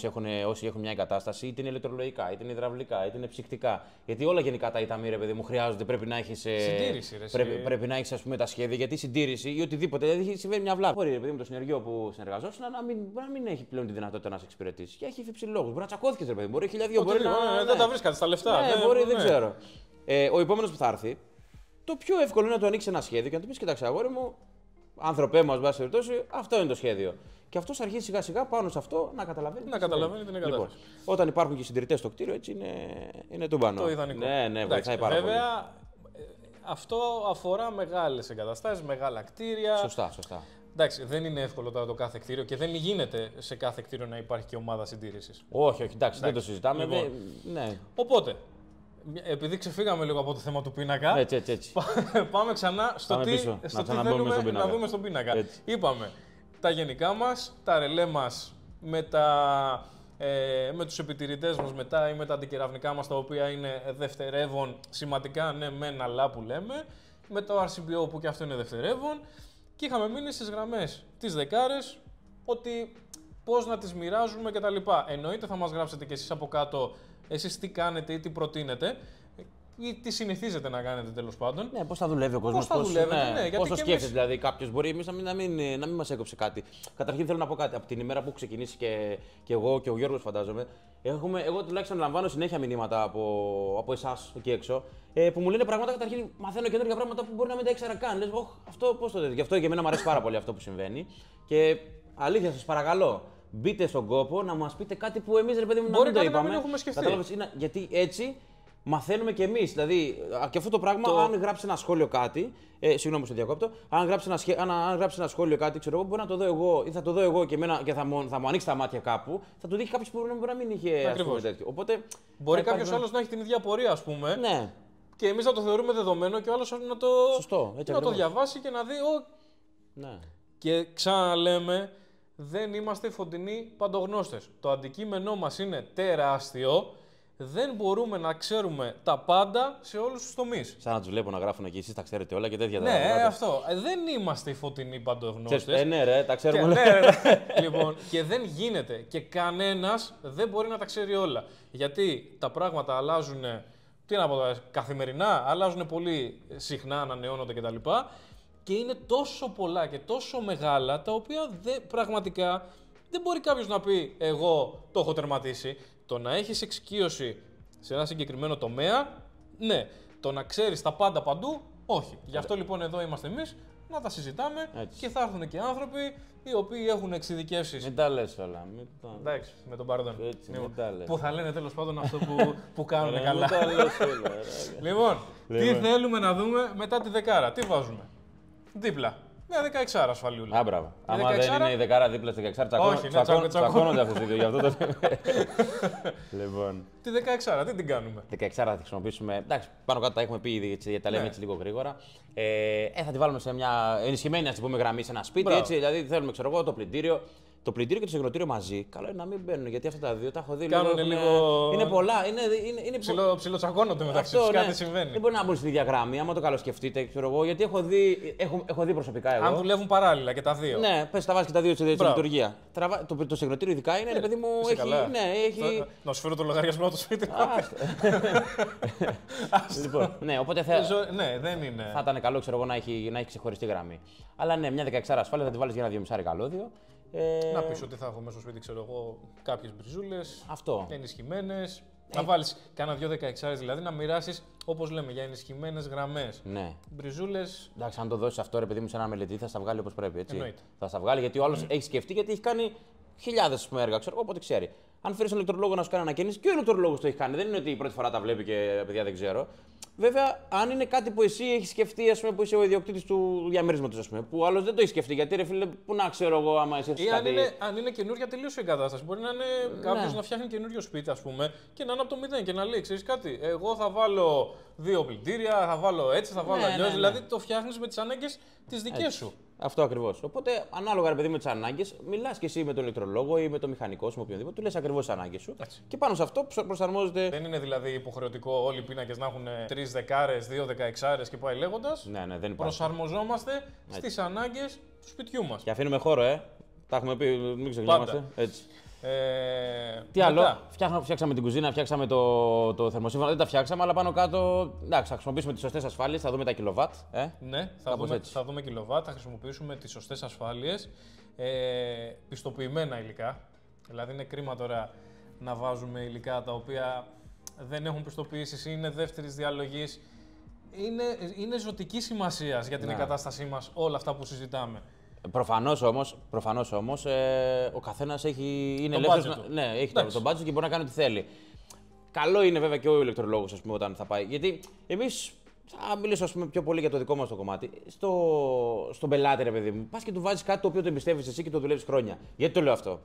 όσοι έχουν μια εγκατάσταση, είτε είναι ηλεκτρολογικά, είτε είναι υδραυλικά, είτε είναι ψυκτικά. Γιατί όλα γενικά τα ΙΤΑΜΗ ρε παιδί μου χρειάζονται, πρέπει να έχεις. Συντήρηση, πρέπει να έχεις ας πούμε τα σχέδια, γιατί συντήρηση ή οτιδήποτε. Δηλαδή συμβαίνει μια βλάβη. Μπορεί ρε παιδί μου το συνεργείο που συνεργαζόσουν να μην έχει πλέον τη δυνατότητα να σε εξυπηρετήσει. Και έχει υψηλόγους. Μπορεί να τσακώθηκε ρε παιδί μου. Μπορεί χιλιάδιο. Δεν τα βρίσκατε στα λεφτά. Ναι, μπορεί, δεν ξέρω. Ο επόμενος που θα έρθει. Το πιο εύκολο είναι να του ανοίξει ένα σχέδιο και να του πει: κοιτάξτε, αγόρι μου, άνθρωπέ μας, βάση περιπτώσει, αυτό είναι το σχέδιο. Και αυτό αρχίζει σιγά σιγά πάνω σε αυτό να καταλαβαίνει. Να καταλαβαίνει την εγκατάσταση. Λοιπόν, όταν υπάρχουν και συντηρητές στο κτίριο, έτσι είναι τούμπανο. Το ιδανικό. Ναι, βοηθάει πάρα πολύ. Βέβαια, αυτό αφορά μεγάλες εγκαταστάσεις, μεγάλα κτίρια. Σωστά. Εντάξει, δεν είναι εύκολο το κάθε κτίριο και δεν γίνεται σε κάθε κτίριο να υπάρχει και ομάδα συντήρησης. Όχι, εντάξει, δεν το συζητάμε. Λοιπόν, ναι. Οπότε. Επειδή ξεφύγαμε λίγο από το θέμα του πίνακα, έτσι. πάμε ξανά στο τι θέλουμε να δούμε στον πίνακα. Έτσι. Είπαμε τα γενικά μας, τα ρελέ μας με τους επιτηρητές μας μετά ή με τα αντικεραυνικά μας τα οποία είναι δευτερεύον σημαντικά, ναι μεν αλλά που λέμε, με το RCBO που και αυτό είναι δευτερεύον Και είχαμε μείνει στις γραμμές τις δεκάρες, ότι πώς να τις μοιράζουμε κτλ. Εννοείται θα μας γράψετε κι εσείς από κάτω, εσείς τι κάνετε ή τι προτείνετε. Ή τι συνηθίζετε να κάνετε τέλος πάντων. Ναι, πώς θα δουλεύει ο κόσμος. Πώς θα δουλεύετε, ναι, πώς το σκέφτεται, δηλαδή κάποιος μπορεί εμείς να μην μας έκοψε κάτι. Καταρχήν θέλω να πω κάτι. Από την ημέρα που έχω ξεκινήσει και εγώ και ο Γιώργος, φαντάζομαι, εγώ τουλάχιστον λαμβάνω συνέχεια μηνύματα από εσάς εκεί έξω που μου λένε πράγματα. Καταρχήν μαθαίνω καινούργια πράγματα που μπορεί να μην τα ήξερα καν. Λες, αυτό πώς το δείτε. Γι' αυτό και εμένα μου αρέσει πάρα πολύ αυτό που συμβαίνει. Και αλήθεια, σας παρακαλώ. Μπείτε στον κόπο να μας πείτε κάτι που εμείς, ρε παιδί μου, να μην το είπαμε. Να μην έχουμε σκεφτεί. Γιατί έτσι μαθαίνουμε κι εμείς. Δηλαδή, και αυτό το πράγμα, αν γράψει ένα σχόλιο κάτι. Συγγνώμη, στο διακόπτω. Αν γράψει ένα σχόλιο κάτι, ξέρω εγώ, μπορεί να το δω εγώ ή θα το δω εγώ και θα μου ανοίξει τα μάτια κάπου. Θα το δει κάποιο που μπορεί να μην είχε τέτοιο. Οπότε, μπορεί κάποιο άλλο να έχει την ίδια πορεία, ας πούμε. Ναι. Και εμείς να το θεωρούμε δεδομένο και ο άλλος να το διαβάσει και να δει. Ναι. Και ξαναλέμε, δεν είμαστε φωτεινοί παντογνώστες. Το αντικείμενό μας είναι τεράστιο. Δεν μπορούμε να ξέρουμε τα πάντα σε όλους τους τομείς. Σαν να τους βλέπω να γράφουν εκεί, εσείς τα ξέρετε όλα και τέτοια. Ναι, αυτό. Δεν είμαστε οι φωτεινοί παντογνώστες. Ναι, ρε, τα ξέρουμε όλα. Λοιπόν, και δεν γίνεται. Και κανένας δεν μπορεί να τα ξέρει όλα. Γιατί τα πράγματα αλλάζουν, καθημερινά, αλλάζουν πολύ συχνά, ανανεώνονται κτλ. Και είναι τόσο πολλά και τόσο μεγάλα, τα οποία πραγματικά δεν μπορεί κάποιος να πει εγώ το έχω τερματίσει. Το να έχεις εξοικείωση σε ένα συγκεκριμένο τομέα, ναι. Το να ξέρεις τα πάντα παντού, όχι. Γι' αυτό λοιπόν εδώ είμαστε εμείς να τα συζητάμε. Έτσι. Και θα έρθουν και άνθρωποι οι οποίοι έχουν εξειδικεύσεις. Μην τα λες όλα. Εντάξει, με τον παρδόν. Έτσι, που θα λένε τέλος πάντων αυτό που κάνουν καλά. Μην τα λες όλα. Λοιπόν, τι θέλουμε να δούμε μετά τη δεκάρα, τι βάζουμε. Δίπλα. Μια 16 ασφαλιούλα. Άμπραβο. Άμα δεν είναι η δεκάρα δίπλα στη 16, τσακώνονται αυτές οι δύο. Γι' αυτό το. Λοιπόν. Τη 16, τι την κάνουμε. 16 θα τη χρησιμοποιήσουμε. Εντάξει, πάνω κάτω τα έχουμε πει ήδη, γιατί τα λέμε έτσι λίγο γρήγορα. Θα τη βάλουμε σε μια ενισχυμένη, ας την πούμε, γραμμή σε ένα σπίτι. Έτσι, δηλαδή θέλουμε, ξέρω εγώ, το πλυντήριο. Το πλυντήριο και το συγχρονητήριο μαζί, καλό είναι να μην μπαίνουν, γιατί αυτά τα δύο τα έχω δει λίγο. Είναι πολλά. Είναι ψιλοτσακώνονται μεταξύ τους, κάτι συμβαίνει. Δεν μπορεί να μπουν στη ίδια γραμμή, άμα το καλοσκεφτείτε, ξέρω εγώ, γιατί έχω δει προσωπικά εγώ. Αν δουλεύουν παράλληλα και τα δύο. Ναι, πες τα βάζει και τα δύο στη λειτουργία. Το συγχρονητήριο ειδικά είναι, παιδί μου, έχει. Να σου φέρω το λογαριασμό από το σπίτι. Λοιπόν, ναι, οπότε θα ήταν καλό, ξέρω εγώ, να έχει ξεχωριστή γραμμή. Αλλά ναι, μια 16 ασφάλεια θα τη βάλει για ένα 2,5 καλώδιο. Να πεις ότι θα έχω μέσα στο σπίτι, ξέρω εγώ, κάποιες μπριζούλες ενισχυμένες. Να βάλεις κάνα 2 16 δηλαδή, να μοιράσεις, όπως λέμε, για ενισχυμένες γραμμές. Ναι. Μπριζούλες. Εντάξει, αν το δώσεις αυτό, ρε παιδί μου, σε ένα μελετή, θα στα βγάλει όπως πρέπει. Έτσι. Εννοείται. Θα στα βγάλει, γιατί ο άλλος έχει σκεφτεί, γιατί έχει κάνει χιλιάδες έργα, ξέρω εγώ, οπότε ξέρει. Αν φέρεις τον ηλεκτρολόγο να σου κάνει ανακαίνιση, και ο ηλεκτρολόγος το έχει κάνει. Δεν είναι ότι η πρώτη φορά τα βλέπει και παιδιά δεν ξέρω. Βέβαια, αν είναι κάτι που εσύ έχει σκεφτεί, ας πούμε, που είσαι ο ιδιοκτήτης του διαμέρισματος, ας πούμε, που άλλος δεν το έχει σκεφτεί. Γιατί ρε φίλε, πού να ξέρω εγώ, άμα εσύ ή αν είναι καινούργια τελείως η εγκατάσταση. Μπορεί να είναι κάποιος να φτιάχνει καινούριο σπίτι, ας πούμε, και να είναι από το μηδέν και να λέει: ξέρεις κάτι, εγώ θα βάλω 2 πλυντήρια, θα βάλω έτσι, θα βάλω αλλιώς. Δηλαδή το φτιάχνεις με τις ανάγκες τις δικές σου. Αυτό ακριβώς. Οπότε, ανάλογα, ρε παιδί, με τις ανάγκες, μιλάς και εσύ με τον ηλεκτρολόγο ή με τον μηχανικό σου, με οποιονδήποτε, του λες ακριβώς τις ανάγκες σου. Έτσι. Και πάνω σε αυτό προσαρμόζεται. Δεν είναι δηλαδή υποχρεωτικό όλοι οι πίνακες να έχουν 3 δεκάρες, 2 16άρες και πάει λέγοντας. Ναι, δεν υπάρχει. Προσαρμοζόμαστε στις ανάγκες του σπιτιού μας. Και αφήνουμε χώρο, Τα έχουμε πει, μην ξεχνιόμαστε. Έτσι. Τι μετά. Άλλο, φτιάξαμε την κουζίνα, φτιάξαμε το θερμοσύμφωνο, δεν τα φτιάξαμε, αλλά πάνω κάτω εντάξει, θα χρησιμοποιήσουμε τις σωστές ασφάλειες, θα δούμε τα κιλοβάτ. Ναι, θα δούμε κιλοβάτ, θα χρησιμοποιήσουμε τις σωστές ασφάλειες, πιστοποιημένα υλικά. Δηλαδή είναι κρίμα τώρα να βάζουμε υλικά τα οποία δεν έχουν πιστοποιήσεις ή είναι δεύτερης διαλογής. Είναι ζωτική σημασία για την εγκατάστασή μας όλα αυτά που συζητάμε. Προφανώς όμως, ο καθένας είναι ελεύθερος. Ναι, έχει το budget και μπορεί να κάνει ό,τι θέλει. Καλό είναι βέβαια και ο ηλεκτρολόγος, ας πούμε, όταν θα πάει. Γιατί εμείς, θα μιλήσω, ας πούμε, πιο πολύ για το δικό μας το κομμάτι. Στον πελάτη, ρε παιδί μου, πας και του βάζεις κάτι το οποίο το εμπιστεύεις εσύ και το δουλεύεις χρόνια. Γιατί το λέω αυτό?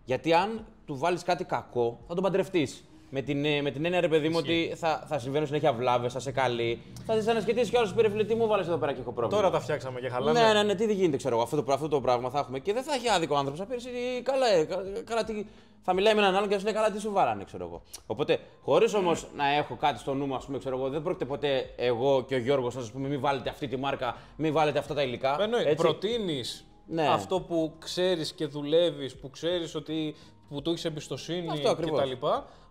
Γιατί αν του βάλεις κάτι κακό, θα τον παντρευτείς. Με την έννοια, ρε παιδί μου, ότι θα συμβαίνουν συνέχεια βλάβες, θα σε καλεί. Θα τις ανασκετήσεις κι άλλος, φίλε, τι μου βάλες εδώ πέρα και έχω πρόβλημα. Τώρα τα φτιάξαμε και χαλάμε. Ναι, τι δεν γίνεται, ξέρω εγώ. Αυτό το πράγμα θα έχουμε και δεν θα έχει άδικο άνθρωπος. Θα πει καλά, θα μιλάει με έναν άλλον και θα σου λέει καλά, τι σου βάλανε, ξέρω εγώ. Οπότε, χωρίς όμως να έχω κάτι στο νου μου, ας πούμε, ξέρω εγώ, δεν πρόκειται ποτέ εγώ και ο Γιώργος να σας πούμε: μην βάλετε αυτή τη μάρκα, μην βάλετε αυτά τα υλικά. Εννοείται. Προτείνεις Ναι. αυτό που ξέρεις και δουλεύεις, που ξέρεις ότι που του έχεις εμπιστοσύνη κτλ.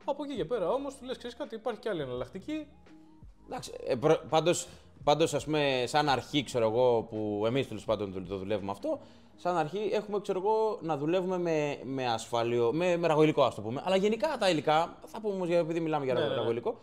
Από εκεί και πέρα όμως του λες: ξέρεις κάτι, υπάρχει και άλλη εναλλακτική. Εντάξει, πάντως, ας πούμε, σαν αρχή, ξέρω εγώ, που εμείς τέλος πάντων το δουλεύουμε αυτό, σαν αρχή έχουμε, ξέρω εγώ, να δουλεύουμε με ασφάλειο, με ραγωγυλικό, ας το πούμε. Αλλά γενικά τα υλικά, θα πούμε όμως, επειδή μιλάμε για ραγωγυλικό,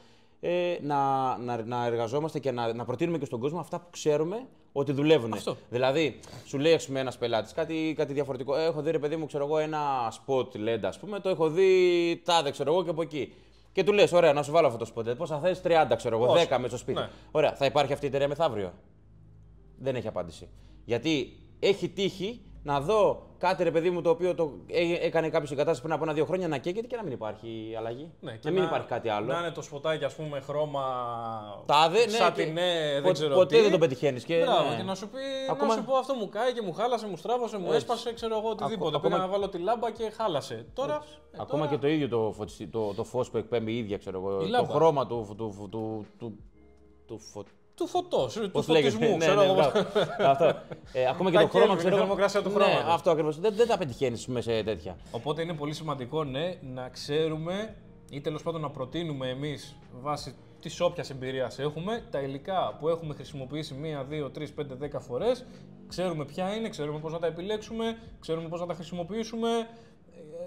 να εργαζόμαστε και να προτείνουμε και στον κόσμο αυτά που ξέρουμε ότι δουλεύουν. Αυτό. Δηλαδή, σου λέει ένας πελάτης κάτι διαφορετικό. Έχω δει, ρε παιδί μου, ξέρω εγώ, ένα spot LED, ας πούμε, το έχω δει τάδε, ξέρω εγώ, και από εκεί. Και του λες: ωραία, να σου βάλω αυτό το spot LED. Πόσα θες, 30, ξέρω εγώ, 10 μέσα στο σπίτι. Ναι. Ωραία, θα υπάρχει αυτή η εταιρεία μεθαύριο? Δεν έχει απάντηση. Γιατί έχει τύχει να δω κάτι, ρε παιδί μου, το οποίο έκανε κάποιο εγκατάσταση πριν από 1-2 χρόνια να καίγεται και να μην υπάρχει αλλαγή. Ναι, να μην υπάρχει κάτι άλλο. Να είναι το σποτάκι, ας πούμε, χρώμα. Τάδε, ναι, σατινέ, δεν ξέρω. Ποτέ δεν το πετυχαίνεις. Μπράβο, και να σου πει: να σου πω, αυτό μου κάει και μου χάλασε, μου στράφωσε, μου έσπασε, ξέρω εγώ οτιδήποτε. Πήγα να βάλω τη λάμπα και χάλασε. Τώρα. Ακόμα και το ίδιο το φως που εκπέμπει η ίδια, ξέρω εγώ. Το χρώμα του φωτός, του φωτισμού, ξέρω εγώ. Αυτό. Ακόμα και το χρώμα, ξέρω εγώ. Θερμοκρασία του χρώματος. Ναι, αυτό ακριβώς. Δεν τα πετυχαίνεις μέσα σε τέτοια. Οπότε είναι πολύ σημαντικό, ναι, να ξέρουμε ή τέλος πάντων να προτείνουμε εμείς βάσει της όποιας εμπειρίας έχουμε τα υλικά που έχουμε χρησιμοποιήσει 1, 2, 3, 5, 10 φορές. Ξέρουμε ποια είναι, ξέρουμε πώς να τα επιλέξουμε, ξέρουμε πώς να τα χρησιμοποιήσουμε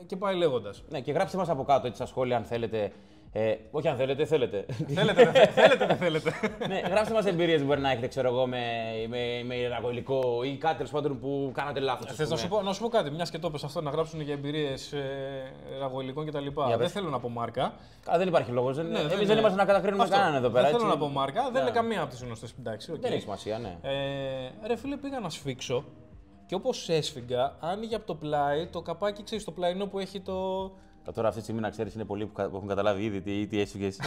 και πάει λέγοντας. Ναι, και γράψτε μας από κάτω έτσι στα σχόλια αν θέλετε. Όχι αν θέλετε, θέλετε. Θέλετε, δεν θέλετε. Ναι, γράψτε μας εμπειρίες που μπορεί να έχετε, ξέρω εγώ, με ραγωγυλικό ή κάτι τέλος πάντων που κάνατε λάθος. Θες να σου πω κάτι, μια και το πες αυτό, να γράψουν για εμπειρίες ραγωγυλικών κτλ. Δεν θέλω να πω μάρκα. Δεν υπάρχει λόγος. Εμείς δεν είμαστε να κατακρίνουμε κανέναν εδώ πέρα. Δεν θέλω να πω μάρκα, δεν είναι καμία από τις γνωστές. Δεν έχει σημασία, ναι. Ρε φίλε, πήγα να σφίξω και όπως έσφιγγα, άνοιγε από το πλάι το καπάκι, ξέρεις, το πλαϊνό που έχει το. Τώρα αυτή τη στιγμή να ξέρεις είναι πολλοί που έχουν καταλάβει ήδη τι έσφυγες.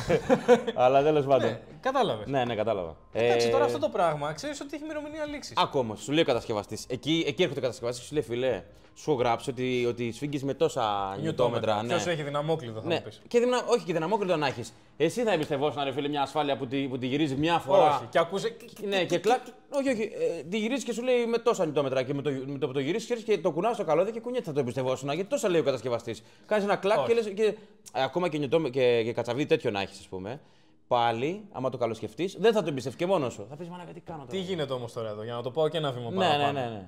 Αλλά τέλος πάντων. Ναι, κατάλαβες. Ναι, κατάλαβα. Εντάξει, τώρα αυτό το πράγμα ξέρεις ότι έχει ημερομηνία λήξης. Ακόμα, σου λέει ο κατασκευαστής. Εκεί έρχεται ο κατασκευαστής και σου λέει: φιλέ, σου έχω γράψει ότι σφίγγεις με τόσα νιουτόμετρα. Ναι. Ποιος έχει δυναμόκλειδο, θα μου πεις. Όχι και δυναμόκλειδο να έχεις. Εσύ θα εμπιστευόσουν, ρε φίλε, μια ασφάλεια που τη γυρίζει μια φορά. Όχι, και ακούσε. Ναι, και κλακ. Όχι. Τη γυρίζει και σου λέει με τόσα νιουτόμετρα. Και με το που το γυρίσει, ξέρεις και το κουνάς στο καλώδιο και κουνιέται. Θα το εμπιστευόσουν. Γιατί τόσα λέει ο κατασκευαστής. Κάνεις ένα κλακ και λες. Ακόμα και κατσαβίδι τέτοιο να έχεις, ας πούμε. Πάλι, άμα το καλοσκεφτείς, δεν θα το εμπιστευτεί και μόνος σου. Θα πεις: μάνα, τι κάνω τώρα. Τι γίνεται όμως τώρα εδώ, για να το πάω και ένα βήμα παραπάνω. Ναι.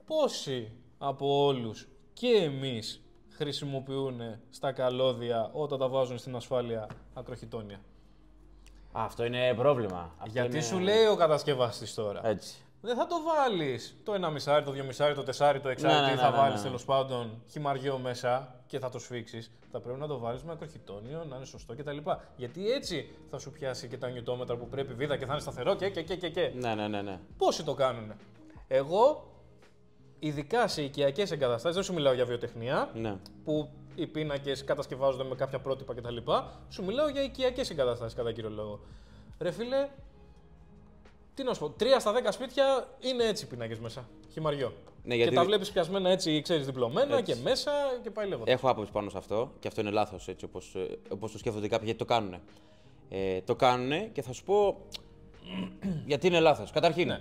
Πόσοι από όλους και εμείς χρησιμοποιούν στα καλώδια όταν τα βάζουν στην ασφάλεια ακροχιτόνια? Αυτό είναι πρόβλημα. Γιατί σου λέει ο κατασκευαστής τώρα. Έτσι. Δεν θα το βάλεις το 1,5, το 2,5, το 4, το 6, τι θα βάλεις τέλος πάντων χυμαριό μέσα και θα το σφίξεις. Θα πρέπει να το βάλεις με ακροχιτόνιο, να είναι σωστό κτλ. Γιατί έτσι θα σου πιάσει και τα νιουτόμετρα που πρέπει βίδα και θα είναι σταθερό και. Ναι. Πόσοι το κάνουν? Εγώ, ειδικά σε οικιακές εγκαταστάσεις, δεν σου μιλάω για βιοτεχνία, που οι πίνακες κατασκευάζονται με κάποια πρότυπα κτλ. Σου μιλάω για οικιακές εγκαταστάσεις κατά κύριο λόγο. Ρε φίλε, τι να σου πω, 3 στα 10 σπίτια είναι έτσι οι πίνακες μέσα. Χυμαριό. Ναι, γιατί... Και τα βλέπεις πιασμένα έτσι, ξέρεις, διπλωμένα έτσι. Και μέσα και πάει λέγοντας. Έχω άποψη πάνω σε αυτό και αυτό είναι λάθος, έτσι όπως το σκέφτονται κάποιοι, γιατί το κάνουν. Το κάνουν και θα σου πω γιατί είναι λάθος. Καταρχήν,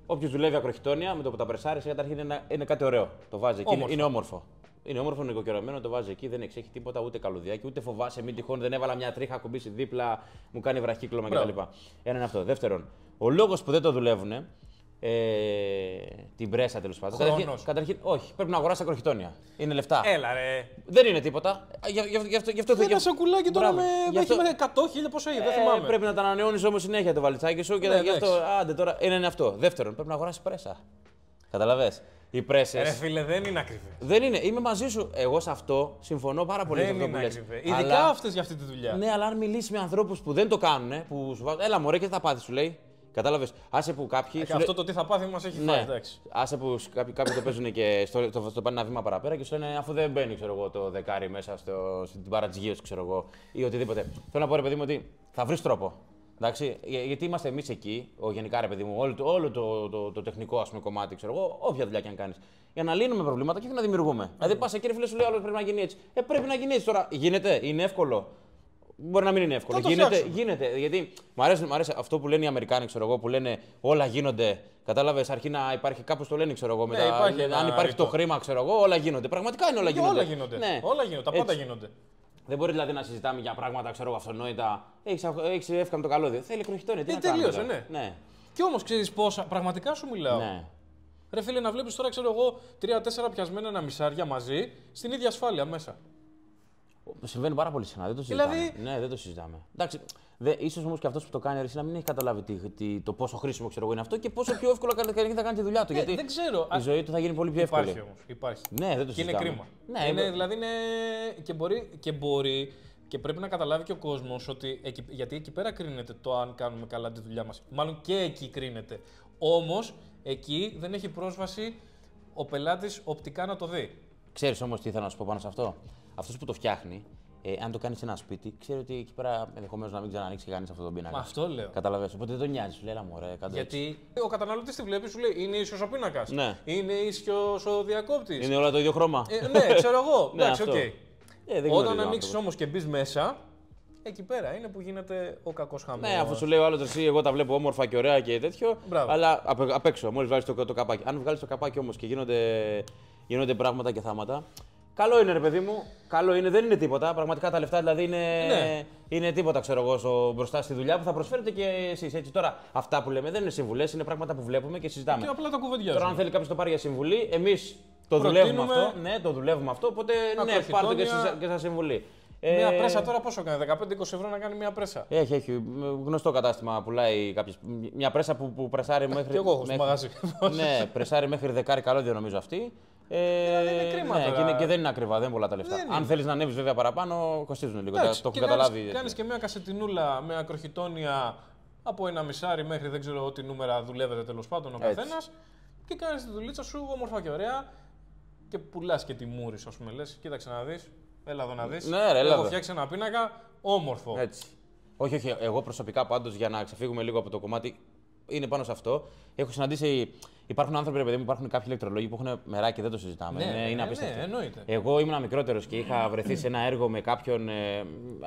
όποιος δουλεύει ακροχιτόνια με το που τα πρεσάρεις, καταρχήν είναι κάτι ωραίο. Το βάζει εκεί, είναι όμορφο. Είναι όμορφο, νοικοκυρωμένο, το βάζει εκεί, δεν έχει τίποτα, ούτε καλουδιάκι, ούτε φοβάσαι, μην τυχόν δεν έβαλα μια τρίχα κουμπίσει δίπλα, μου κάνει βραχύκλωμα κτλ. Ένα είναι αυτό. Δεύτερον, ο λόγος που δεν το δουλεύουν, την πρέσα τέλος πάντων. Καταρχήν, όχι, πρέπει να αγοράσει ακροχιτόνια. Είναι λεφτά. Έλα ρε. Δεν είναι τίποτα. Γι' αυτό ένα σακουλάκι τώρα με 100.000 πόσο έχει, δεν θυμάμαι. Πρέπει να τα ανανεώνεις όμως συνέχεια το βαλιτσάκι σου και γι' αυτό. Άντε τώρα, είναι αυτό. Δεύτερον, πρέπει να αγοράσει πρέσα. Καταλαβες. Οι πρέσες. Ρε φίλε, δεν είναι ακριβή. Δεν είναι, είμαι μαζί σου. Εγώ σε αυτό συμφωνώ πάρα πολύ. Δεν είναι ακριβή. Ειδικά αυτές για αυτή τη δουλειά. Ναι, αλλά αν μιλήσει με ανθρώπους που δεν το κάνουν, που σου βάζουν. Έλα, μωρέ, και θα πάθει, σου λέει. Κατάλαβες. Άσε που κάποιοι. Και αυτό το τι θα πάθει μας έχει φάει, εντάξει. Άσε που κάποιοι το παίζουν και στο πάνε ένα βήμα παραπέρα και σου λένε αφού δεν μπαίνει, ξέρω εγώ, το δεκάρι μέσα στην παρατζυγίωση, ξέρω εγώ, ή οτιδήποτε. Θέλω να πω, ρε παιδί μου, ότι θα βρει τρόπο Εντάξει, γιατί είμαστε εμείς εκεί, γενικά ρε παιδί μου, όλο το τεχνικό ας πούμε, κομμάτι, ξέρω εγώ, όποια δουλειά και αν κάνεις. Για να λύνουμε προβλήματα και όχι να δημιουργούμε. Δηλαδή, πα εκεί, ρε φίλε, σου λέει άλλο πρέπει να γίνει έτσι. Πρέπει να γίνει έτσι τώρα. Γίνεται, είναι εύκολο. Μπορεί να μην είναι εύκολο. Γίνεται. Γιατί μου αρέσει αυτό που λένε οι Αμερικάνοι, ξέρω εγώ, που λένε όλα γίνονται. Κατάλαβε, αρχή να υπάρχει κάπως το λένε, ξέρω εγώ. Μετά, αν υπάρχει το χρήμα, ξέρω εγώ, όλα γίνονται. Πραγματικά είναι όλα γίνονται. Όλα γίνονται. Ναι. Όλα γίνονται. Τα πάντα γίνονται. Δεν μπορεί δηλαδή να συζητάμε για πράγματα, ξέρω εγώ, αυτονόητα. Έχει εύκαμπτο καλώδιο. Θέλει κροχητόνι. Τελείωσε, ναι. Κι όμως ξέρει πόσα. Πραγματικά σου μιλάω. Ναι. Ρε φίλε, να βλέπει τώρα, ξέρω εγώ, 3-4 πιασμένα μισάρια μαζί στην ίδια ασφάλεια μέσα. Συμβαίνει πάρα πολύ συχνά. Δεν το συζητάμε. Δηλαδή... Ναι, δεν το συζητάμε. Εντάξει, ίσως όμως και αυτός που το κάνει να μην έχει καταλάβει το πόσο χρήσιμο ξέρω εγώ είναι αυτό και πόσο πιο εύκολα θα κάνει τη δουλειά του. Γιατί δεν ξέρω. Η ζωή του θα γίνει πολύ πιο εύκολη. Υπάρχει όμως. Υπάρχει. Ναι, δεν το συζητάμε. Και είναι κρίμα. Ναι, δηλαδή είναι. Και μπορεί και πρέπει να καταλάβει και ο κόσμος ότι. Γιατί εκεί πέρα κρίνεται το αν κάνουμε καλά τη δουλειά μας. Μάλλον και εκεί κρίνεται. Όμως εκεί δεν έχει πρόσβαση ο πελάτης οπτικά να το δει. Ξέρεις όμως τι ήθελα να σου πω πάνω σε αυτό. Αυτός που το φτιάχνει, αν το κάνει σε ένα σπίτι, ξέρει ότι εκεί πέρα ενδεχομένως να μην ξανανοίξει κανείς αυτό το πίνακα. Αυτό λέω. Καταλαβαίνεις. Οπότε δεν τον νοιάζει. Σου λέει, έλα μωρέ, κάτω. Γιατί ο καταναλωτής τη βλέπει, σου λέει είναι ίσιος ο πίνακας. Ναι. Είναι ίσιος ο διακόπτης. Είναι όλα το ίδιο χρώμα. Ναι, ξέρω εγώ. Ναι, εντάξει, οκ. Όταν ανοίξει όμως και μπει μέσα, εκεί πέρα είναι που γίνεται ο κακός χαμός. Ναι, αφού σου λέει ο άλλος εσύ, εγώ τα βλέπω όμορφα και ωραία και τέτοιο. Μπράβο. Αλλά απ' έξω, μόλις βάλεις το καπάκι. Αν βγάλεις το καπάκι όμως και γίνονται πράγματα και θάματα. Καλό είναι, ρε παιδί μου. Καλό είναι, δεν είναι τίποτα. Πραγματικά τα λεφτά δηλαδή είναι τίποτα, ξέρω εγώ, μπροστά στη δουλειά που θα προσφέρετε και εσείς. Έτσι τώρα, αυτά που λέμε δεν είναι συμβουλές, είναι πράγματα που βλέπουμε και συζητάμε. Και απλά τα κουβεντιάζουμε. Τώρα, αν θέλει κάποιος το πάρει για συμβουλή, εμείς το δουλεύουμε αυτό. Ναι, το δουλεύουμε αυτό. Οπότε ναι, πάρτε και σαν συμβουλή. Μια πρέσα τώρα πόσο κάνει, 15-20 ευρώ να κάνει μια πρέσα. Έχει. Γνωστό κατάστημα πουλάει μια πρέσα που πρεσάρει μέχρι. Και εγώ έχω στο μαγαζί. Ναι, πρεσάρει μέχρι δεκάρι καλώδιο νομίζω αυτή. Είναι κρίμα. Ναι, και δεν είναι ακριβά, δεν είναι πολλά τα λεφτά. Αν θέλει να ανέβει βέβαια παραπάνω, κοστίζουν λίγο. Το έχω καταλάβει. Κάνει και μια κασετινούλα με ακροχητόνια από ένα μισάρι μέχρι δεν ξέρω τι νούμερα δουλεύετε τέλος πάντων ο καθένας. Και κάνει τη δουλίτσα σου όμορφα και ωραία. Και πουλά και τη μούρη, α πούμε. Λες, κοίταξε να δει. Έλα εδώ να δει. Ναι, έχω φτιάξει ένα πίνακα όμορφο. Έτσι. Όχι. Εγώ προσωπικά πάντως για να ξεφύγουμε λίγο από το κομμάτι. Είναι πάνω σε αυτό. Έχω συναντήσει. Υπάρχουν άνθρωποι, ρε παιδί μου, υπάρχουν κάποιοι ηλεκτρολόγοι που έχουν μεράκι, δεν το συζητάμε. Είναι απίστευτο. Ναι, εννοείται. Εγώ ήμουν μικρότερος και είχα βρεθεί σε ένα έργο με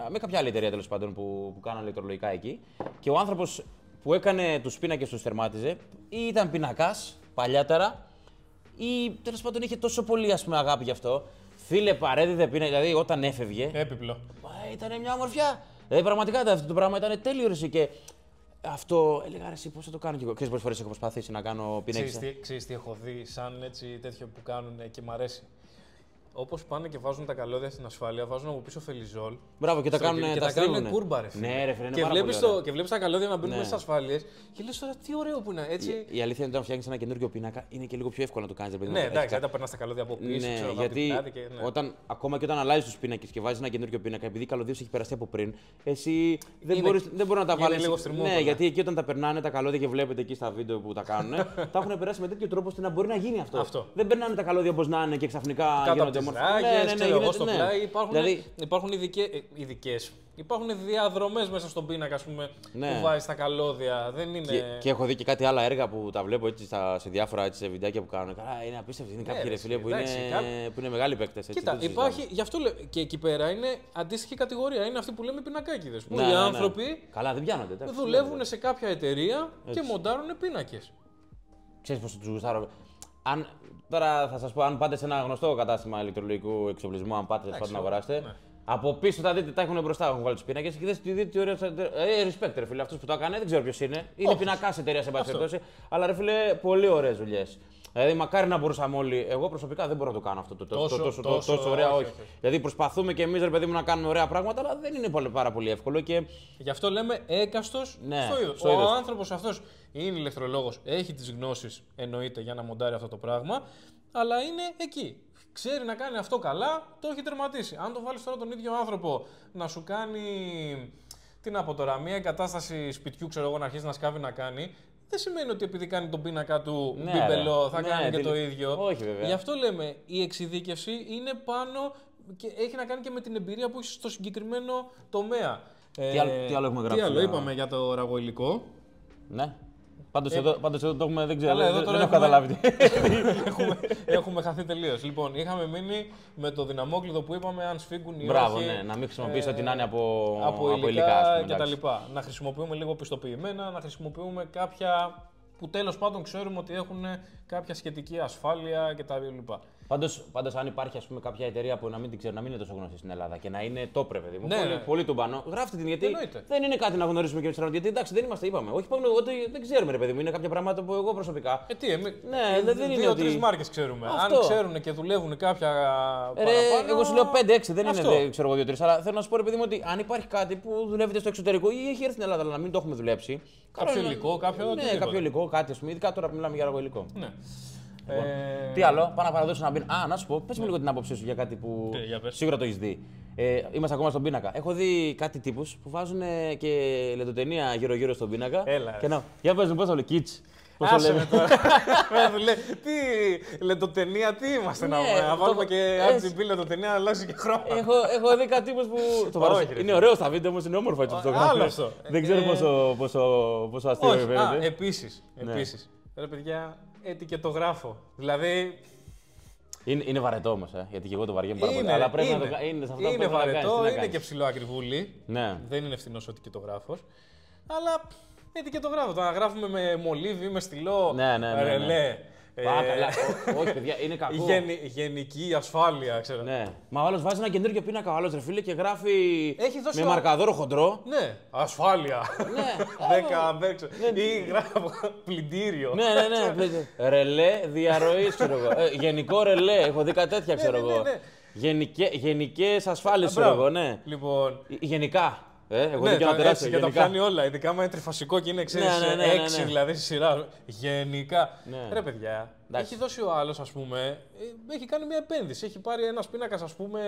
με κάποια άλλη εταιρεία τέλος πάντων που κάνανε ηλεκτρολογικά εκεί. Και ο άνθρωπος που έκανε τους πίνακες τους θερμάτιζε ή ήταν πινακάς παλιάτερα ή τέλος πάντων είχε τόσο πολύ αγάπη γι' αυτό. Φίλε, παρέδιδε πίνακα, δηλαδή όταν έφευγε. Έπιπλο. Ήταν μια ομορφιά. Δηλαδή πραγματικά αυτό το πράγμα ήταν τέλειο και. Αυτό έλεγα εσύ πώς θα το κάνω κι εγώ. Ξέρεις πόσες φορές έχω προσπαθήσει να κάνω πίνακες. Ξέρεις τι έχω δει σαν έτσι τέτοιο που κάνουν και μ' αρέσει. Όπως πάνε και βάζουν τα καλώδια στην ασφάλεια, βάζουν από πίσω φελιζόλ. Μπράβο, και τα κάνουν κούρμπα, ρε. Ναι, ρε, φίλε, και βλέπεις τα καλώδια να μπαίνουν μέσα στις ασφάλειες και λες τώρα τι ωραίο που είναι. Έτσι... Η αλήθεια είναι ότι όταν φτιάχνεις ένα καινούργιο πίνακα είναι και λίγο πιο εύκολο να το κάνεις. Ναι, εντάξει, δεν τα περνάς τα καλώδια από πίσω. Ναι, γιατί ακόμα και όταν αλλάζεις τους πίνακες και βάζεις ένα καινούργιο πίνακα, επειδή η καλωδίωση έχει περαστεί από πριν, εσύ δεν μπορεί να τα βάλεις. Ναι, γιατί εκεί όταν τα περνάνε τα καλώδια και βλέπετε εκεί στα βίντεο που τα κάνουν, τα έχουν περάσει με τέτοιο τρόπο ώστε να μπορεί να γίνει αυτό. Δεν περνάνε τα καλώδια όπως να είναι και ξαφνικά γίνονται όμορφα. Εγώ στο πλάι υπάρχουν ειδικές. Υπάρχουν διαδρομές μέσα στον πίνακα που βάζεις τα καλώδια. Δεν είναι... Και έχω δει και κάτι άλλα έργα που τα βλέπω έτσι σε διάφορα σε βιντεάκια που κάνουν. Καλά, είναι απίστευτο. Είναι κάποιοι ρε φίλε που είναι μεγάλοι παίκτες. Κοίτα, υπάρχει, γι' αυτό λέω, και εκεί πέρα είναι αντίστοιχη κατηγορία. Είναι αυτοί που λέμε πινακάκιδες. Που οι άνθρωποι δουλεύουν σε κάποια εταιρεία και μοντάρουν πίνακες. Ξέρεις πώς τους γουστάρω. Τώρα θα σας πω, αν πάτε σε ένα γνωστό κατάστημα ηλεκτρολογικού εξοπλισμού, αν πάτε να αγοράσετε, από πίσω θα δείτε, τα έχουν μπροστά, έχουν βάλει τους πίνακες και δείτε τι ωραίο. Respect, ρε φίλε, αυτός που το έκανε, δεν ξέρω ποιος είναι. Είναι πινακάς εταιρεία σε πάση περιπτώσει. Αλλά ρε φίλε, πολύ ωραίες δουλειές. Δηλαδή, μακάρι να μπορούσαμε όλοι. Εγώ προσωπικά δεν μπορώ να το κάνω αυτό τόσο ωραία, όχι. Δηλαδή, προσπαθούμε και εμείς, ρε παιδί μου, να κάνουμε ωραία πράγματα, αλλά δεν είναι πάρα πολύ εύκολο. Και... Γι' αυτό λέμε έκαστος στο είδος. Ο άνθρωπος αυτός είναι ηλεκτρολόγος, έχει τις γνώσεις, εννοείται, για να μοντάρει αυτό το πράγμα, αλλά είναι εκεί. Ξέρει να κάνει αυτό καλά, το έχει τερματίσει. Αν το βάλεις τώρα τον ίδιο άνθρωπο να σου κάνει. Τι να πω τώρα, μια εγκατάσταση σπιτιού, ξέρω εγώ, να αρχίσει να σκάβει να κάνει. Δεν σημαίνει ότι επειδή κάνει τον πίνακα του μπιμπελό θα κάνει και το ίδιο. Όχι, βέβαια. Γι' αυτό λέμε, η εξειδίκευση είναι πάνω και έχει να κάνει και με την εμπειρία που έχει στο συγκεκριμένο τομέα. Τι άλλο έχουμε γράψει? Τι άλλο είπαμε για το ραγοηλικό. Ναι. Πάντως εδώ το έχουμε, δεν ξέρω, Καλά, εδώ δεν τώρα έχω καταλάβει. έχουμε χαθεί τελείως. Λοιπόν, είχαμε μείνει με το δυναμόκλειδο που είπαμε αν σφίγγουν ή Μπράβο, όχι. ναι, να μην χρησιμοποιήσει ό,τι να είναι από υλικά υλικά, ας πούμε, κτλ. Να χρησιμοποιούμε λίγο πιστοποιημένα, να χρησιμοποιούμε κάποια που τέλος πάντων ξέρουμε ότι έχουν κάποια σχετική ασφάλεια κτλ. Πάντως, αν υπάρχει ας πούμε, κάποια εταιρεία που να μην την ξέρω, να μην είναι τόσο γνωστή στην Ελλάδα και να είναι top, ρε παιδί μου. Ναι, ναι. Πολύ τον πάνω. Γράφτε την γιατί Εννοείται. δεν είναι κάτι να γνωρίσουμε και εμείς. Γιατί εντάξει, δεν είμαστε, είπαμε. Όχι, πάμε ότι δεν ξέρουμε, ρε παιδί μου. Είναι κάποια πράγματα που εγώ προσωπικά. Ναι, δεν είναι. Δύο-τρεις μάρκες ξέρουμε. Αυτό. Αν ξέρουν και δουλεύουν κάποια παραπάνω. Εγώ σου λέω 5-6, δεν Αυτό. είναι, ξέρω εγώ 2-3. Αλλά θέλω να σου πω, ρε παιδί μου, ότι αν υπάρχει κάτι που δουλεύετε στο εξωτερικό ή έχει έρθει στην Ελλάδα, αλλά να μην το έχουμε δουλέψει. Κάποιο υλικό, κάποιο υλικό, κάτι α πούμε. Ειδικά τώρα που μιλάμε για αργό υλικό. Ναι. Τι άλλο, πάω να παραδώσω να μπει. Να σου πω, πες μου λίγο την άποψή σου για κάτι που για πες. σίγουρα το έχει δει. Είμαστε ακόμα στον πίνακα. Έχω δει κάτι τύπους που βάζουν και λεντοτενία γύρω-γύρω στον πίνακα. Έλα. Και για πες μου, πώς το λέει, Kids. Πώς το Άσε λέμε. με τώρα. Τι λεντοτενία, τι είμαστε να βάλουμε και RGB λεντοτενία να αλλάξει και χρώμα. Έχω δει κάτι τύπους που. Το Όχι, είναι ωραίο στα βίντεο όμως, είναι όμορφο έτσι που το Άλλο κάνουν. αυτό. Δεν ξέρω πόσο αστείο φαίνεται. Επίσης. Ρε παιδιά, ετικετογράφο. Δηλαδή. Είναι βαρετό όμως, γιατί και εγώ το βαριέμαι πάρα πολύ. Είναι, Αλλά πρέπει είναι. να το κάνεις. Είναι βαρετό, είναι και ψηλό ακριβούλι. Ναι. Δεν είναι φθηνός ο ετικετογράφος. Αλλά ετικετογράφο. Το να γράφουμε με μολύβι, με στυλό. Ναι. Ρελέ. Καλά. Όχι, παιδιά, είναι κακό. Γενική ασφάλεια, ξέρω. Ναι. Μα ο άλλος βάζει ένα καινούργιο πίνακα, ο άλλος ρε φίλε και γράφει Έχει δώσει με μαρκαδόρο χοντρό. Ναι, ασφάλεια. Ναι. 10 ή γράφω πλυντήριο. Ναι. Ρελέ διαρροή, ξέρω εγώ. Γενικό ρελέ, έχω δει κάτι τέτοια, ξέρω εγώ. Γενικές ασφάλειες, ξέρω εγώ, ναι. Λοιπόν. Γενικά. Εγώ Ναι, δει και ένα τεράστιο. και τα πιάνει όλα. Ειδικά με τριφασικό και είναι ξέρεις, Ναι. 6 δηλαδή στη σειρά. Γενικά. Ναι. Ρε παιδιά, Εντάξει. έχει δώσει ο άλλος, ας πούμε, έχει κάνει μια επένδυση. Έχει πάρει ένας πίνακας, ας πούμε,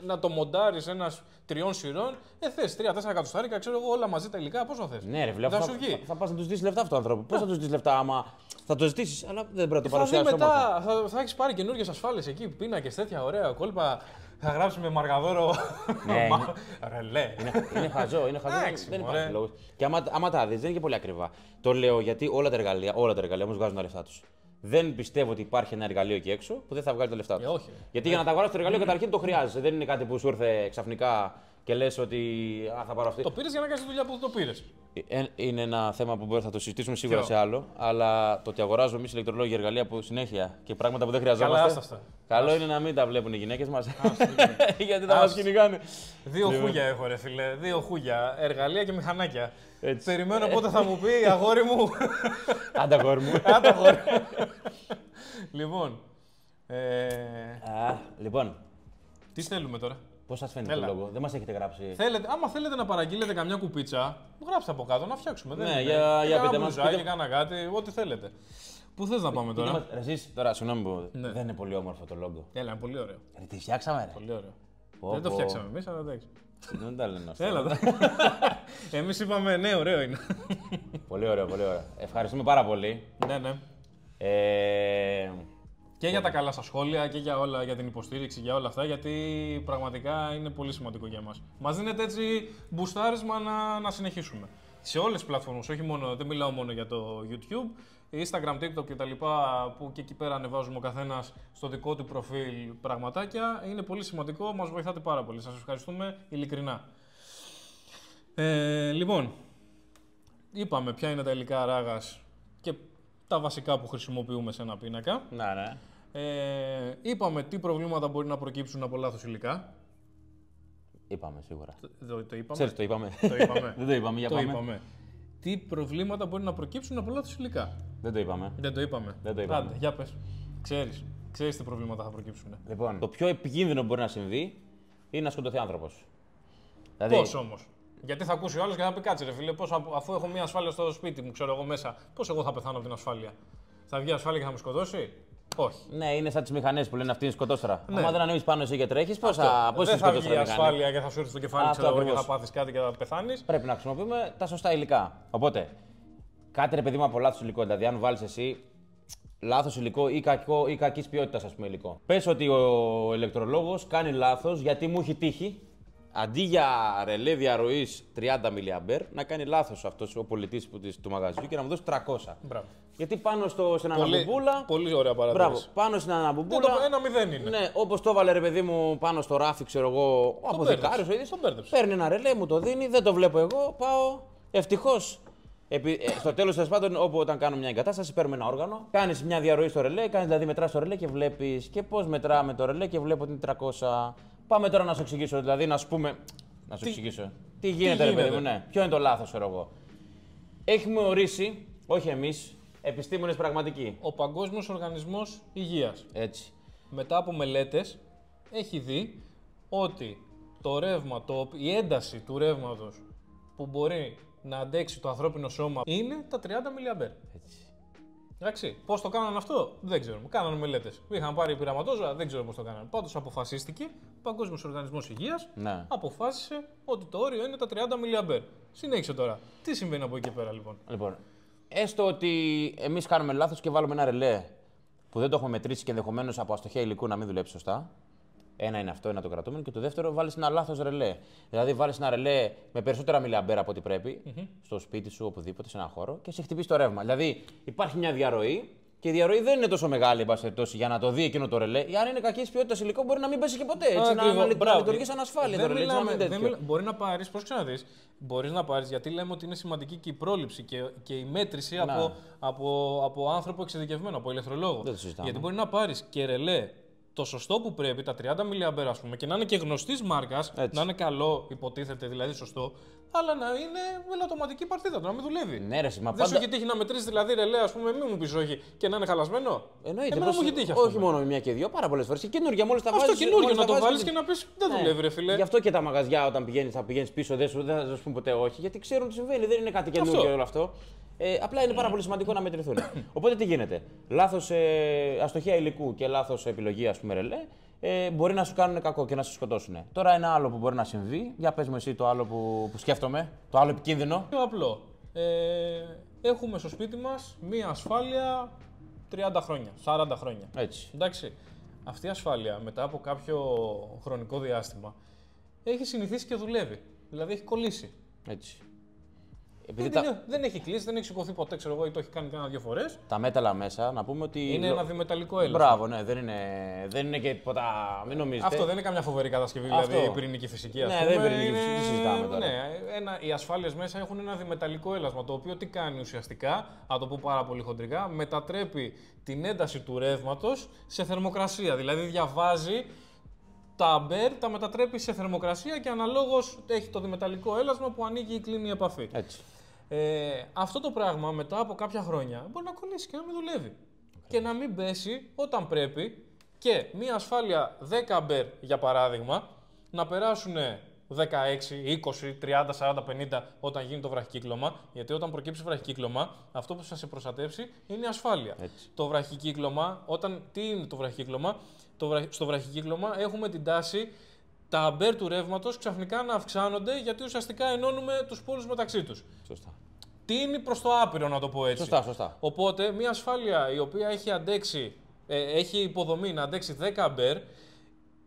να το μοντάρεις ένας 3 σειρών. Θες 3-4 εκατοστάρικα, ξέρω εγώ, όλα μαζί τα υλικά, πόσο θες. Ναι, ρε φίλε, θα σου βγει. θα πας να του ζητήσεις λεφτά αυτού του ανθρώπου. Πώς θα του ζητήσεις λεφτά, άμα θα το ζητήσεις, αλλά δεν πρέπει να το Θα δει παρουσιάσεις. μετά, θα έχεις πάρει καινούργιες ασφάλειες εκεί, πίνακες, τέτοια ωραία κόλπα. Θα γράψει με μαργαδόρο. Ναι, Ρελέ. Είναι χαζό, Εντάξει, δεν μωρέ. υπάρχει λόγος. Και άμα τα δεις, δεν είναι και πολύ ακριβά. Το λέω γιατί όλα τα εργαλεία όμως βγάζουν τα λεφτά τους. Δεν πιστεύω ότι υπάρχει ένα εργαλείο εκεί έξω που δεν θα βγάλει τα λεφτά του. Όχι. Γιατί για να τα αγοράσεις το εργαλείο καταρχήν το χρειάζεσαι. Δεν είναι κάτι που σου ήρθε ξαφνικά και λες ότι θα πάρω αυτή. Το πήρες για να κάνεις τη δουλειά που το πήρες. Είναι ένα θέμα που θα το συζητήσουμε σίγουρα Ποιο? σε άλλο. Αλλά το ότι αγοράζουμε εμείς ηλεκτρολόγια εργαλεία που συνέχεια και πράγματα που δεν Καλά, χρειαζόμαστε. άστα. Καλό είναι να μην τα βλέπουν οι γυναίκες μας. Γιατί θα μας κυνηγάνε. Δύο χούγια έχω, ρε φίλε. 2 χούγια. Εργαλεία και μηχανάκια. Έτσι. Περιμένω πότε θα μου πει αγόρι μου. Άντα κόρη μου. Άντα, αγόρι. Λοιπόν. Λοιπόν, Τι θέλουμε τώρα. πώς σας φαίνεται Έλα. το λόγο, δεν μας έχετε γράψει. Άμα θέλετε να παραγγείλετε καμιά κουπίτσα, γράψτε από κάτω να φτιάξουμε. Ναι, Δεν είναι. για Κάνα πείτε μας, μπλουζάκι, πείτε- κάνα κάτι, ό,τι θέλετε. Πού θες να πάμε τώρα. Εσείς τώρα, συγγνώμη που Ναι. δεν είναι πολύ όμορφο το λόγο. Έλα, είναι πολύ ωραίο. Τι φτιάξαμε, ρε. Πολύ ωραίο. Πω, Δεν το πω. φτιάξαμε εμείς, αλλά εντάξει. Δεν τα λένε αυτά. Έλα. Εμείς είπαμε ναι, ωραίο είναι. Πολύ ωραίο, πολύ ωραίο. Ευχαριστούμε πάρα πολύ. Ναι, ναι. Και για τα καλά σας σχόλια και για όλα, για την υποστήριξη, για όλα αυτά, γιατί πραγματικά είναι πολύ σημαντικό για μας. Μας δίνετε έτσι μπουστάρισμα να συνεχίσουμε. Σε όλες τις πλατφόρμες, όχι μόνο, δεν μιλάω μόνο για το YouTube, Instagram, TikTok κτλ. Που και εκεί πέρα ανεβάζουμε ο καθένας στο δικό του προφίλ πραγματάκια. Είναι πολύ σημαντικό, μας βοηθάτε πάρα πολύ. Σας ευχαριστούμε ειλικρινά. Λοιπόν, είπαμε ποια είναι τα υλικά ράγας και τα βασικά που χρησιμοποιούμε σε ένα πίνακα. Ναι. Είπαμε τι προβλήματα μπορεί να προκύψουν από λάθος υλικά. Είπαμε σίγουρα. Το είπαμε. Ξέρεις, το είπαμε. Το είπαμε. Δεν το είπαμε, για Το πάμε. είπαμε. Τι προβλήματα μπορεί να προκύψουν από λάθος υλικά. Δεν το είπαμε. Δεν το είπαμε. Δεν το είπαμε. Άντε, για πες. Ξέρεις τι προβλήματα θα προκύψουν. Λοιπόν, το πιο επικίνδυνο που μπορεί να συμβεί είναι να σκοτωθεί άνθρωπος. Δηλαδή, Πώς όμως. Γιατί θα ακούσει ο άλλος και θα πει κάτσε ρε φίλε, πώς, αφού έχω μια ασφάλεια στο σπίτι μου, ξέρω εγώ μέσα, πώς εγώ θα πεθάνω από την ασφάλεια. Θα βγει ασφάλεια και θα με σκοτώσει. Όχι. Ναι, είναι σαν τις μηχανές που λένε αυτή είναι σκοτώστρα. Ναι. Αν δεν ανέβεις πάνω εσύ και τρέχεις, πώς Δεν θα θα σκοτώστρα βγει μηχανή. ασφάλεια και θα σου έρθει στο κεφάλι Αυτό ξέρω εγώ, και ακριβώς. θα πάθεις κάτι και θα πεθάνεις. Πρέπει να χρησιμοποιούμε τα σωστά υλικά. Οπότε, κάτι ρε παιδί μου από λάθος υλικό. Δηλαδή, αν βάλεις εσύ λάθος υλικό ή κακό ή κακής ποιότητας ας πούμε υλικό. Πες ότι ο ηλεκτρολόγος κάνει λάθος γιατί μου έχει τύχει αντί για ρελέ διαρροής 30 mA, να κάνει λάθος αυτός ο πολιτής του μαγαζιού και να μου δώσει 300. Μπράβο. Γιατί πάνω στην αναμπομπούλα. Πολύ ωραία παράδοση. Μπράβο, πάνω στην αναμπομπούλα. 1-0 είναι. Ναι, όπως το έβαλε ρε παιδί μου πάνω στο ράφι, ξέρω εγώ, ο αποθηκάριος ο ίδιος. Παίρνει ένα ρελέ, μου το δίνει, δεν το βλέπω εγώ, πάω. Ευτυχώς. Στο τέλος της πάντων, όταν κάνουμε μια εγκατάσταση, παίρνουμε ένα όργανο, κάνεις μια διαρροή στο ρελέ, δηλαδή μετράς το ρελέ και βλέπεις και πώς μετράμε το ρελέ και βλέπω ότι είναι 300. Πάμε τώρα να σου εξηγήσω, δηλαδή να σου πούμε. Να σου εξηγήσω. Τι γίνεται, ρε παιδί μου, ναι. Ποιο είναι το λάθος, ξέρω εγώ. Έχουμε ορίσει, όχι εμείς, επιστήμονες πραγματικοί. Ο Παγκόσμιος Οργανισμός Υγείας. Έτσι. Μετά από μελέτες, έχει δει ότι το ρεύμα, η ένταση του ρεύματος που μπορεί να αντέξει το ανθρώπινο σώμα είναι τα 30 mA. Έτσι. Εντάξει. Πώς το κάνανε αυτό, δεν ξέρουμε. Κάνανε μελέτες. Είχαν πάρει πειραματόζωα, δεν ξέρω πώς το κάνανε. Πάντως αποφασίστηκε, ο Παγκόσμιος Οργανισμός Υγείας αποφάσισε ότι το όριο είναι τα 30 mA. Συνέχισε τώρα. Τι συμβαίνει από εκεί και πέρα λοιπόν. Έστω ότι εμείς κάνουμε λάθος και βάλουμε ένα ρελέ που δεν το έχουμε μετρήσει και ενδεχομένως από αστοχία υλικού να μην δουλέψει σωστά. Ένα είναι αυτό, ένα το κρατούμενο. Και το δεύτερο, βάλεις ένα λάθος ρελέ. Δηλαδή, βάλεις ένα ρελέ με περισσότερα μιλιαμπέρα από ό,τι πρέπει, στο σπίτι σου, οπουδήποτε, σε ένα χώρο και σε χτυπήσει το ρεύμα. Δηλαδή, υπάρχει μια διαρροή και η διαρροή δεν είναι τόσο μεγάλη, εν πάση περιπτώσει, για να το δει εκείνο το ρελέ. Αν είναι κακής ποιότητας υλικό, μπορεί να μην πέσει και ποτέ. Έτσι, να λειτουργεί σαν ασφάλεια το ρελέ. Μπορεί να πάρεις, πώς ξαναδείς, μπορείς να πάρεις, γιατί λέμε ότι είναι σημαντική και η πρόληψη και η μέτρηση από άνθρωπο εξειδικευμένο, από ηλεκτρολόγο. Γιατί μπορεί να πάρεις και ρελέ το σωστό που πρέπει, τα 30 mA, ας πούμε, και να είναι και γνωστής μάρκας, να είναι καλό, υποτίθεται δηλαδή σωστό, αλλά να είναι ελαττωματική παρτίδα, να μην δουλεύει. Ναι, ρε, δεν πάντα... σου έχει τύχει να μετρήσει δηλαδή ρελέ, ας πούμε, μην μου πεις όχι, και να είναι χαλασμένο. Εννοείται. Εμένα μου έχει τύχει αυτό. Όχι μόνο μια και δύο, πάρα πολλές φορές. Και καινούργια, μόλις τα βάζεις. Αυτό καινούργιο να το βάλεις και να πεις δεν δουλεύει, ρε φίλε. Γι' αυτό και τα μαγαζιά όταν θα πηγαίνεις πίσω δεν θα σου πούν ποτέ όχι, γιατί ξέρουν τι συμβαίνει, δεν είναι κάτι καινούργιο όλο αυτό. Απλά είναι πάρα πολύ σημαντικό να μετρηθούν. Οπότε τι γίνεται. Λάθος αστοχία υλικού και λάθος επιλογή, ας πούμε, ρελέ, μπορεί να σου κάνουν κακό και να σε σκοτώσουν. Τώρα ένα άλλο που μπορεί να συμβεί, για πες μου εσύ το άλλο που σκέφτομαι, το άλλο επικίνδυνο. Πιο απλό. Έχουμε στο σπίτι μας μία ασφάλεια 30 χρόνια, 40 χρόνια. Έτσι. Εντάξει. Αυτή η ασφάλεια μετά από κάποιο χρονικό διάστημα έχει συνηθίσει και δουλεύει. Δηλαδή έχει κολλήσει. Έτσι. Δεν έχει κλείσει, δεν έχει σηκωθεί ποτέ, ξέρω εγώ, ή το έχει κάνει κάνα 2 φορές. Τα μέταλλα μέσα, να πούμε ότι. Είναι ένα διμεταλλικό έλασμα. Μπράβο, ναι, δεν είναι και τίποτα. Μην νομίζετε. Αυτό δεν είναι καμιά φοβερή κατασκευή, δηλαδή η πυρηνική φυσική, ας πούμε. Ναι, δεν είναι πυρηνική φυσική, τι συζητάμε τώρα. Ναι, οι ασφάλειες μέσα έχουν ένα διμεταλλικό έλασμα, το οποίο τι κάνει ουσιαστικά, να το πω πάρα πολύ χοντρικά, μετατρέπει την ένταση του ρεύματος σε θερμοκρασία. Δηλαδή διαβάζει. Τα αμπέρ τα μετατρέπει σε θερμοκρασία και αναλόγως έχει το διμεταλλικό έλασμα που ανοίγει ή κλείνει η επαφή. Έτσι. Αυτό το πράγμα μετά από κάποια χρόνια μπορεί να κολλήσει και να μην δουλεύει. Και να μην πέσει όταν πρέπει και μία ασφάλεια 10 αμπέρ για παράδειγμα να περάσουν 16, 20, 30, 40, 50 όταν γίνει το βραχικύκλωμα. Γιατί όταν προκύψει βραχικύκλωμα, αυτό που θα σε προστατεύσει είναι η ασφάλεια. Έτσι. Το βραχικύκλωμα, τι είναι το βραχικύκλωμα? Στο βραχικύκλωμα έχουμε την τάση τα αμπέρ του ρεύματος ξαφνικά να αυξάνονται γιατί ουσιαστικά ενώνουμε τους πόλους μεταξύ τους. Σωστά. Τίνει προς το άπειρο, να το πω έτσι. Σωστά. Οπότε, μια ασφάλεια η οποία έχει υποδομή να αντέξει 10 αμπέρ,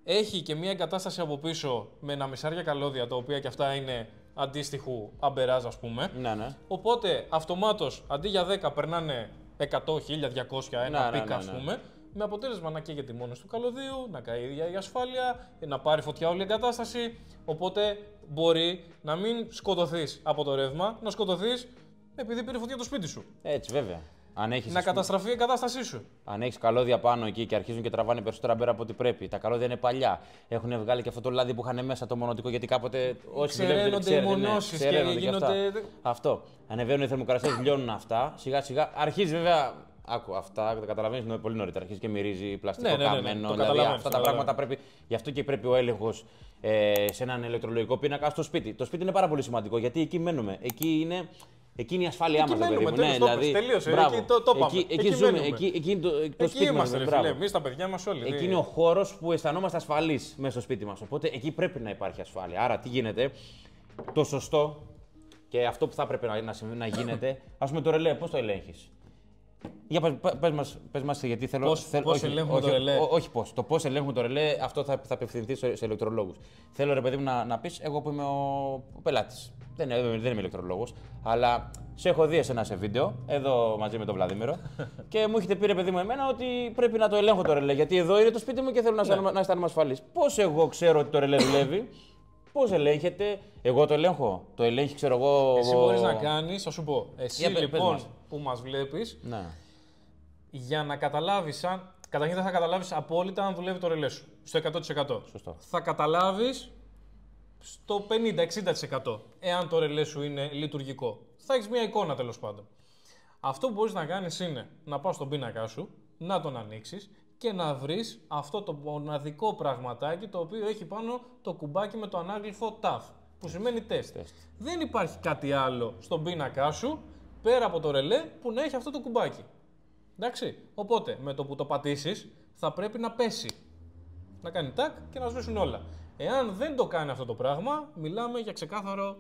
έχει και μια εγκατάσταση από πίσω με ένα μισάρια καλώδια, τα οποία και αυτά είναι αντίστοιχου αμπεράζ, ας πούμε. Ναι. Οπότε, αυτομάτως, αντί για 10 περνάνε 100, 1200, ένα πικ, ας πούμε. Με αποτέλεσμα να καίγεται η μόνος του καλωδίου, να καεί η ίδια η ασφάλεια, να πάρει φωτιά όλη η εγκατάσταση. Οπότε μπορεί να μην σκοτωθείς από το ρεύμα, να σκοτωθείς επειδή πήρε φωτιά το σπίτι σου. Έτσι, βέβαια. Να καταστραφεί η εγκατάστασή σου. Αν έχεις καλώδια πάνω εκεί και αρχίζουν και τραβάνε περισσότερα αμπέρα από ό,τι πρέπει, τα καλώδια είναι παλιά. Έχουν βγάλει και αυτό το λάδι που είχαν μέσα το μονοτικό, γιατί κάποτε όσοι ξεραίνονται οι μονώσεις και γίνονται. Αυτό. Ανεβαίνουν οι θερμοκρασίες, λιώνουν αυτά. Σιγά-σιγά αρχίζει βέβαια. Άκου, αυτά τα καταλαβαίνεις πολύ νωρίτερα. Αρχίζει και μυρίζει πλαστικό καμένο. Δηλαδή αυτά τα πράγματα πρέπει. Γι' αυτό και πρέπει ο έλεγχος σε έναν ηλεκτρολογικό πίνακα στο σπίτι. Το σπίτι είναι πάρα πολύ σημαντικό γιατί εκεί μένουμε. Εκεί είναι η ασφάλειά μας, παιδί μου. Δηλαδή, τελείωσε. Εκεί το πάμε. Εκεί ζούμε. Εκεί είναι το σπίτι μας. Εμείς τα παιδιά μας όλοι. Εκεί είναι ο χώρος που αισθανόμαστε ασφαλείς μέσα στο σπίτι μας. Οπότε εκεί πρέπει να υπάρχει ασφάλεια. Άρα τι γίνεται? Το σωστό και αυτό που θα έπρεπε να γίνεται, ας πούμε το ρελέ, πώς το ελέγχεις? Για πες μας γιατί θέλω... Πώς ελέγχουμε το ρελέ. Όχι πώς. Το πώς ελέγχουμε το ρελέ, αυτό θα απευθυνθεί σε ηλεκτρολόγους. Θέλω ρε παιδί μου να πεις, εγώ που είμαι ο πελάτης. Δεν είμαι ηλεκτρολόγος, αλλά σε έχω δει εσένα σε βίντεο, εδώ μαζί με τον Βλαδίμηρο, και μου έχετε πει ρε παιδί μου εμένα ότι πρέπει να το ελέγχω το ρελέ, γιατί εδώ είναι το σπίτι μου και θέλω να αισθάνομαι ασφαλής. Πώς εγώ ξέρω ότι το ρελέ δουλεύει? Πώς ελέγχεται? Εγώ το ελέγχω. Το ελέγχει, ξέρω εγώ. Εσύ μπορείς να κάνεις, θα σου πω. Εσύ λοιπόν που μας βλέπεις, ναι. Για να καταλάβεις καταρχήν δεν θα καταλάβεις απόλυτα αν δουλεύει το ρελέ σου. Στο 100%. Σωστό. Θα καταλάβεις στο 50-60% εάν το ρελέ σου είναι λειτουργικό. Θα έχεις μια εικόνα τέλος πάντων. Αυτό που μπορείς να κάνεις είναι να πας στον πίνακά σου, να τον ανοίξεις και να βρεις αυτό το μοναδικό πραγματάκι το οποίο έχει πάνω το κουμπάκι με το ανάγλυφο TAF, που σημαίνει τεστ. Δεν υπάρχει κάτι άλλο στον πίνακά σου πέρα από το ρελέ που να έχει αυτό το κουμπάκι. Εντάξει, οπότε με το που το πατήσεις θα πρέπει να πέσει. Να κάνει τάκ και να σβήσουν όλα. Εάν δεν το κάνει αυτό το πράγμα, μιλάμε για ξεκάθαρο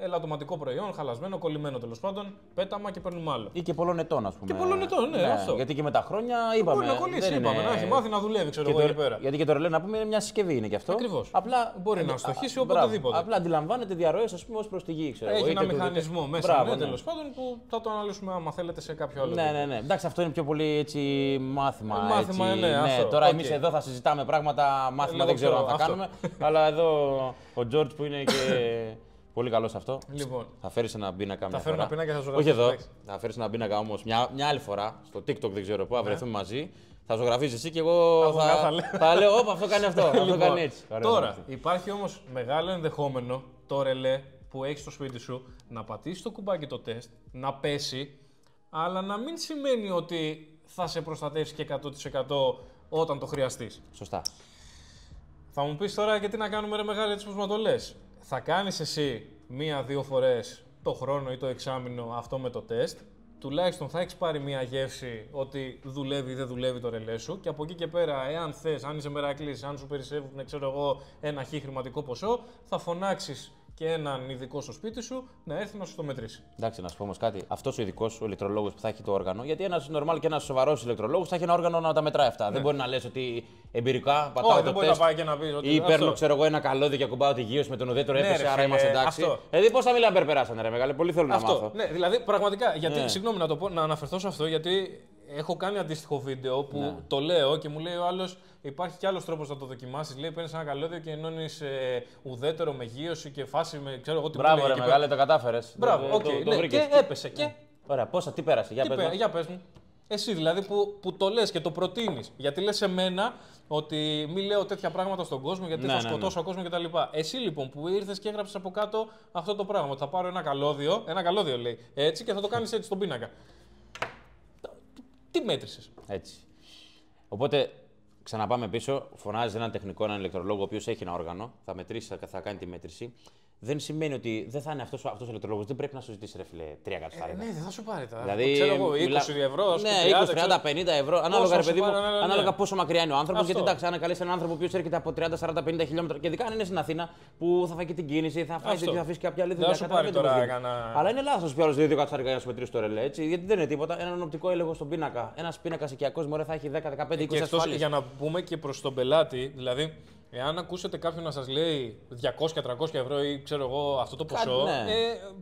ελαττωματικό προϊόν, χαλασμένο, κολλημένο τέλος πάντων, πέταμα και παίρνουμε άλλο. Ή και πολλών ετών, ας πούμε. Και πολλών ετών, ναι, αυτό. Γιατί και με τα χρόνια είπαμε. Μπορεί να κολλήσει, είπαμε, να έχει μάθει να δουλεύει, ξέρω εγώ εκεί πέρα. Γιατί και το ρελέ να πούμε είναι μια συσκευή είναι και αυτό. Ακριβώς. Απλά μπορεί να στοχίσει οπουδήποτε. Απλά αντιλαμβάνεται διαρροές, ας πούμε, ως προς τη γη, ξέρω. Έχει ένα μηχανισμό μέσα τέλος πάντων που θα το αναλύσουμε άμα θέλετε σε κάποιο άλλο. Ναι. Εντάξει, αυτό είναι πιο πολύ έτσι μάθημα. Μάθημα, ναι. Τώρα εμείς εδώ θα συζητάμε πράγματα, μάθημα δεν ξέρω αν θα κάνουμε. Αλλά εδώ ο Τζόρτζ που είναι και. Πολύ καλό αυτό. Λοιπόν, θα φέρει ένα πίνακα μια φορά. Θα φέρω ένα πίνακα και θα ζωγραφίσει. Όχι εδώ. Θα φέρει ένα πίνακα όμως μια άλλη φορά. Στο TikTok δεν ξέρω πού. Θα βρεθούμε μαζί. Θα ζωγραφίσει εσύ και εγώ θα λέω: Όπα, αυτό κάνει αυτό. Αυτό κάνει έτσι. Τώρα, υπάρχει όμως μεγάλο ενδεχόμενο το ρελέ που έχει στο σπίτι σου να πατήσει το κουμπάκι το τεστ, να πέσει, αλλά να μην σημαίνει ότι θα σε προστατεύσει και 100% όταν το χρειαστείς. Σωστά. Θα μου πεις τώρα και τι να κάνουμε, ρε μεγάλη, έτσι πως μα το λες. Θα κάνεις εσύ 1-2 φορές το χρόνο ή το εξάμηνο αυτό με το τεστ. Τουλάχιστον θα έχεις πάρει μια γεύση ότι δουλεύει ή δεν δουλεύει το ρελέ σου. Και από εκεί και πέρα, εάν θες, αν είσαι μερακλής, αν σου περισσεύουν, ξέρω εγώ, ένα χι χρηματικό ποσό, θα φωνάξεις και έναν ειδικό στο σπίτι σου να έρθει να σου το μετρήσει. Εντάξει, να σου πω όμως κάτι. Αυτός ο ειδικός, ο ηλεκτρολόγος που θα έχει το όργανο, γιατί ένας normal και ένας σοβαρός ηλεκτρολόγος θα έχει ένα όργανο να τα μετράει αυτά. Δεν μπορεί να λες ότι εμπειρικά πατάω το τεστ. Να πάει και να πεις ότι ή παίρνω, ξέρω εγώ, ένα καλώδιο και ακουμπάω τη γύρω με τον ουδέτερο, έπεσε, άρα είμαστε εντάξει. Δηλαδή, πόσα μιλάμπερ περάσανε, ρε μεγάλε, πολύ θέλω να μάθω. Ναι, δηλαδή, πραγματικά, γιατί, συγγνώμη να αναφερθώ σε αυτό, γιατί έχω κάνει αντίστοιχο βίντεο που το λέω και μου λέει ο άλλος. Υπάρχει κι άλλος τρόπος να το δοκιμάσεις. Λέει: παίρνεις ένα καλώδιο και ενώνεις ουδέτερο με γύρωση και φάση με ξέρω εγώ τι. Μπράβο, ρε μεγάλε, το κατάφερες. Μπράβο, ναι, και έπεσε. Και. Ωραία, τι πέρασε, για πες μου. Εσύ δηλαδή που το λες και το προτείνεις. Γιατί λες σε μένα ότι μη λέω τέτοια πράγματα στον κόσμο γιατί θα σκοτώσω κόσμο κτλ. Εσύ λοιπόν που ήρθες και έγραψες από κάτω αυτό το πράγμα. Θα πάρω ένα καλώδιο λέει έτσι και θα το κάνεις έτσι στον πίνακα. Τι μέτρησες. Έτσι. Οπότε. Ξαναπάμε πίσω, φωνάζει έναν τεχνικό, έναν ηλεκτρολόγο, ο οποίος έχει ένα όργανο, θα μετρήσει, θα κάνει τη μέτρηση. Δεν σημαίνει ότι δεν θα είναι αυτός ο ηλεκτρολόγος, δεν πρέπει να σου ζητήσει ρε φίλε 3 εκατοστάρικα. Ναι, δεν θα σου πάρει τα. Δηλαδή, ξέρω εγώ, 20 ευρώ, ναι, 20, 30, 50 ευρώ, ανάλογα, ρε παιδί μου, ανάλογα πόσο μακριά είναι ο άνθρωπος. Γιατί εντάξει, αν καλέσει έναν άνθρωπο που έρχεται από 30, 40, 50 χιλιόμετρα, και ειδικά αν είναι στην Αθήνα που θα φάει και την κίνηση, θα φάει θα αφήσει κάποια άλλη δουλειά. Αλλά είναι λάθος πια άλλος 2 εκατοστάρικα για να σου μετρήσει το ρελέ, έτσι, γιατί δεν είναι τίποτα. Έναν οπτικό έλεγχο στον πίνακα, ένας πίνακας οικιακός μωρέ θα έχει 10, 15, 20 ασφάλειες. Για να πούμε και προς τον πελάτη, δηλαδή. Εάν ακούσετε κάποιον να σας λέει 200-300 ευρώ ή ξέρω εγώ αυτό το ποσό,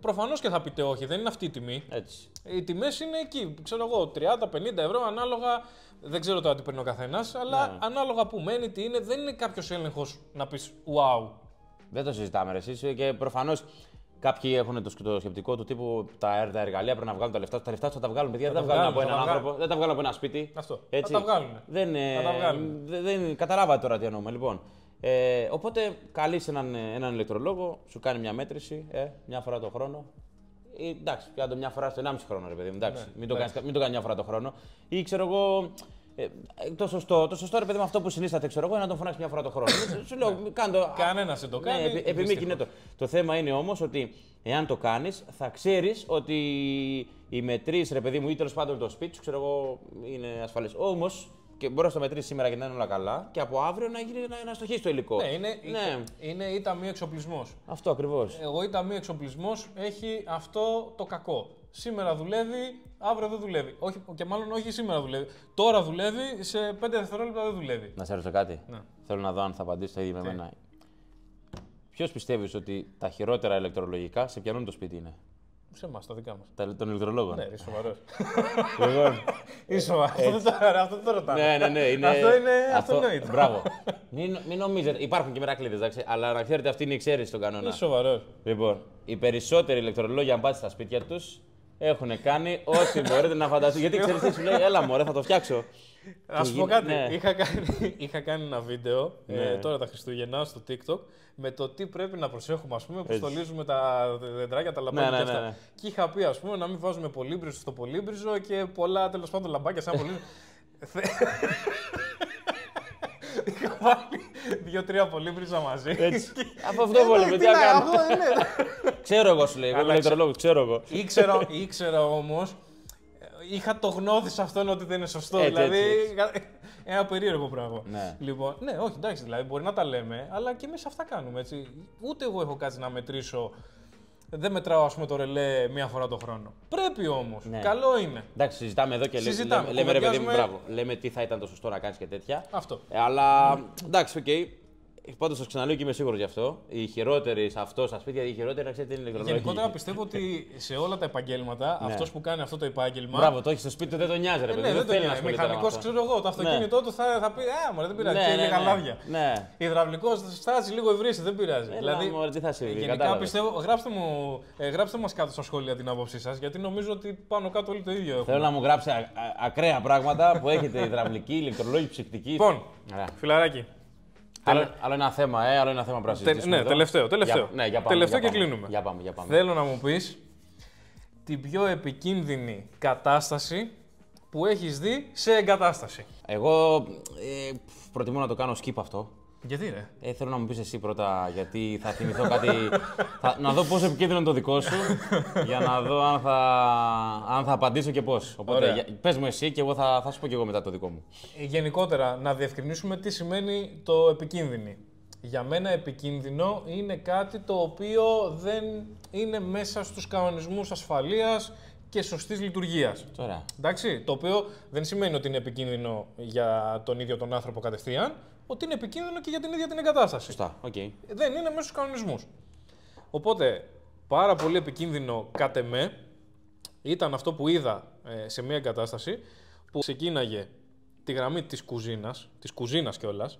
προφανώς και θα πείτε όχι, δεν είναι αυτή η τιμή. Έτσι. Οι τιμές είναι εκεί, ξέρω εγώ, 30-50 ευρώ ανάλογα, δεν ξέρω τώρα τι παίρνει ο καθένας, αλλά ανάλογα που μένει, τι είναι, δεν είναι κάποιος έλεγχος να πεις wow. Δεν το συζητάμε ρε εσείς και προφανώς κάποιοι έχουν το σκεπτικό του τύπου τα εργαλεία πρέπει να βγάλουν τα λεφτά. Τα λεφτά θα τα βγάλουν, παιδιά, δεν τα βγάλουν από έναν άνθρωπο, δεν τα βγάλουν από ένα σπίτι. Αυτό. Έτσι. Θα τα βγάλουν. Δεν καταλάβατε τώρα τι εννοούμε. Λοιπόν, οπότε καλείς έναν ηλεκτρολόγο, σου κάνει μια μέτρηση μια φορά το χρόνο. Εντάξει, πιάνει μια φορά στο 1,5 χρόνο, ρε παιδί μου. Εντάξει, μην το κάνει μια φορά το χρόνο. Ή ξέρω εγώ. Το σωστό ρε παιδί με αυτό που συνίσταται, ξέρω εγώ, είναι να τον φωνάξει μια φορά το χρόνο. Σου λέω, κανένας δεν το κάνει. Επιμήκυνε είναι το. Το θέμα είναι όμως ότι εάν το κάνεις, θα ξέρεις ότι οι μετρήσεις, ρε παιδί μου, ή τέλος πάντων το σπίτι σου, ξέρω εγώ, είναι ασφαλές. Όμως, και μπορεί να το μετρήσει σήμερα και να είναι όλα καλά, και από αύριο να στοχίσει το υλικό. Ναι, είναι ή ταμείο εξοπλισμός. Αυτό ακριβώς. Εγώ ή ταμείο εξοπλισμός έχει αυτό το κακό. Σήμερα δουλεύει, αύριο δεν δουλεύει. Όχι, και μάλλον όχι σήμερα δουλεύει. Τώρα δουλεύει, σε 5 δευτερόλεπτα δεν δουλεύει. Να σε ρωτήσω κάτι. Ναι. Θέλω να δω αν θα απαντήσει το ίδιο με εμένα. Ποιος πιστεύεις ότι τα χειρότερα ηλεκτρολογικά σε ποιανούν το σπίτι είναι? Σε εμάς, τα δικά μας. Των ηλεκτρολόγων. Ναι, είσαι σοβαρός. Λοιπόν, Είσαι σοβαρός. Αυτό δεν το ρωτάμε. ναι. Αυτό είναι αυτονόητο. Μπράβο. Μην νομίζετε, υπάρχουν και μερακλείδες, εντάξει, αλλά να ξέρετε αυτή είναι η εξαίρεση στον κανόνα. Είσαι σοβαρός. Λοιπόν, οι περισσότεροι ηλεκτρολόγοι, αν πάτε στα σπίτια τους, έχουν κάνει ό,τι μπορείτε να φανταστείτε. Γιατί ξέρεις τι σου λέει, έλα μωρέ, θα το φτιάξω. Να σου πω κάτι. Ναι. Είχα κάνει ένα βίντεο τώρα τα Χριστούγεννα στο TikTok με το τι πρέπει να προσέχουμε, ας πούμε, που στολίζουμε τα δεντράκια, τα λαμπάκια και αυτά. Ναι. Και είχα πει, ας πούμε, να μην βάζουμε πολύμπριζο στο πολύμπριζο και πολλά τέλος πάντων λαμπάκια σαν πολύμπριζο. Είχα βάλει 2-3 πολύμπριζα μαζί. Έτσι. Από αυτό βόλευε, τι να κάνω. Ξέρω εγώ, σου λέει. Εγώ είμαι ηλεκτρολόγος, ξέρω εγώ. Ήξερα όμως. Είχα το γνώθι σε αυτόν ότι δεν είναι σωστό. Έτσι, δηλαδή, έτσι. ένα περίεργο πράγμα. Ναι. Λοιπόν, ναι, όχι, εντάξει, δηλαδή μπορεί να τα λέμε, αλλά και εμείς αυτά κάνουμε. Έτσι. Ούτε εγώ έχω κάτσει να μετρήσω. Δεν μετράω, ας πούμε, το ρελέ μία φορά το χρόνο. Πρέπει όμως. Ναι. Καλό είναι. Εντάξει, συζητάμε εδώ και λέμε ρε παιδί μου, μπράβο. Λέμε τι θα ήταν το σωστό να κάνεις και τέτοια. Αυτό. Αλλά εντάξει, οκ. Πάντως σας ξαναλέω και είμαι σίγουρος γι' αυτό. Οι χειρότεροι σε αυτό στα σπίτια, οι χειρότεροι να ξέρετε είναι ηλεκτρολογικοί. Γενικότερα πιστεύω ότι σε όλα τα επαγγέλματα αυτός που κάνει αυτό το επάγγελμα. Μπράβο, το έχει στο σπίτι του, δεν τον νοιάζει, ρε παιδί. Ναι, δεν θέλει να το ασχολείται. μηχανικός, ξέρω εγώ, το αυτοκίνητό του θα πει μωρέ, δεν πειράζει. Και λίγα λάδια. Ναι. Υδραυλικός θα στάσει λίγο ευρύσει, δεν πειράζει. Δηλαδή, μωρέ, τι θα συμβεί. Γενικά πιστεύω, γράψτε μας κάτω στα σχόλια την άποψή σας, γιατί νομίζω ότι πάνω κάτω όλοι το ίδιο έχουμε. Θέλω να μου γράψει ακραία πράγματα που έχετε υδραυλική, ηλεκτρολόγοι, ψυκτική. Λοιπόν, φιλαράκι. Άλλο ένα θέμα, άλλο ένα θέμα πρέπει να συζητήσουμε. Ναι, τελευταίο. Τελευταίο και κλείνουμε. Για πάμε. Θέλω να μου πεις την πιο επικίνδυνη κατάσταση που έχεις δει σε εγκατάσταση. Εγώ προτιμώ να το κάνω skip αυτό. Γιατί ρε? Θέλω να μου πεις εσύ πρώτα, γιατί θα θυμηθώ κάτι. Να δω πόσο επικίνδυνο είναι το δικό σου, για να δω αν θα απαντήσω και πώς. Οπότε πες μου εσύ και εγώ θα σου πω και εγώ μετά το δικό μου. Γενικότερα, να διευκρινίσουμε τι σημαίνει το επικίνδυνη. Για μένα επικίνδυνο είναι κάτι το οποίο δεν είναι μέσα στους κανονισμούς ασφαλείας και σωστής λειτουργίας. Τώρα. Εντάξει, το οποίο δεν σημαίνει ότι είναι επικίνδυνο για τον ίδιο τον άνθρωπο κατευθείαν, ότι είναι επικίνδυνο και για την ίδια την εγκατάσταση. Σωστά, οκ. Δεν είναι μέσα στους κανονισμούς. Οπότε, πάρα πολύ επικίνδυνο κατ' εμέ ήταν αυτό που είδα σε μια εγκατάσταση που ξεκίναγε τη γραμμή της κουζίνας κιόλας,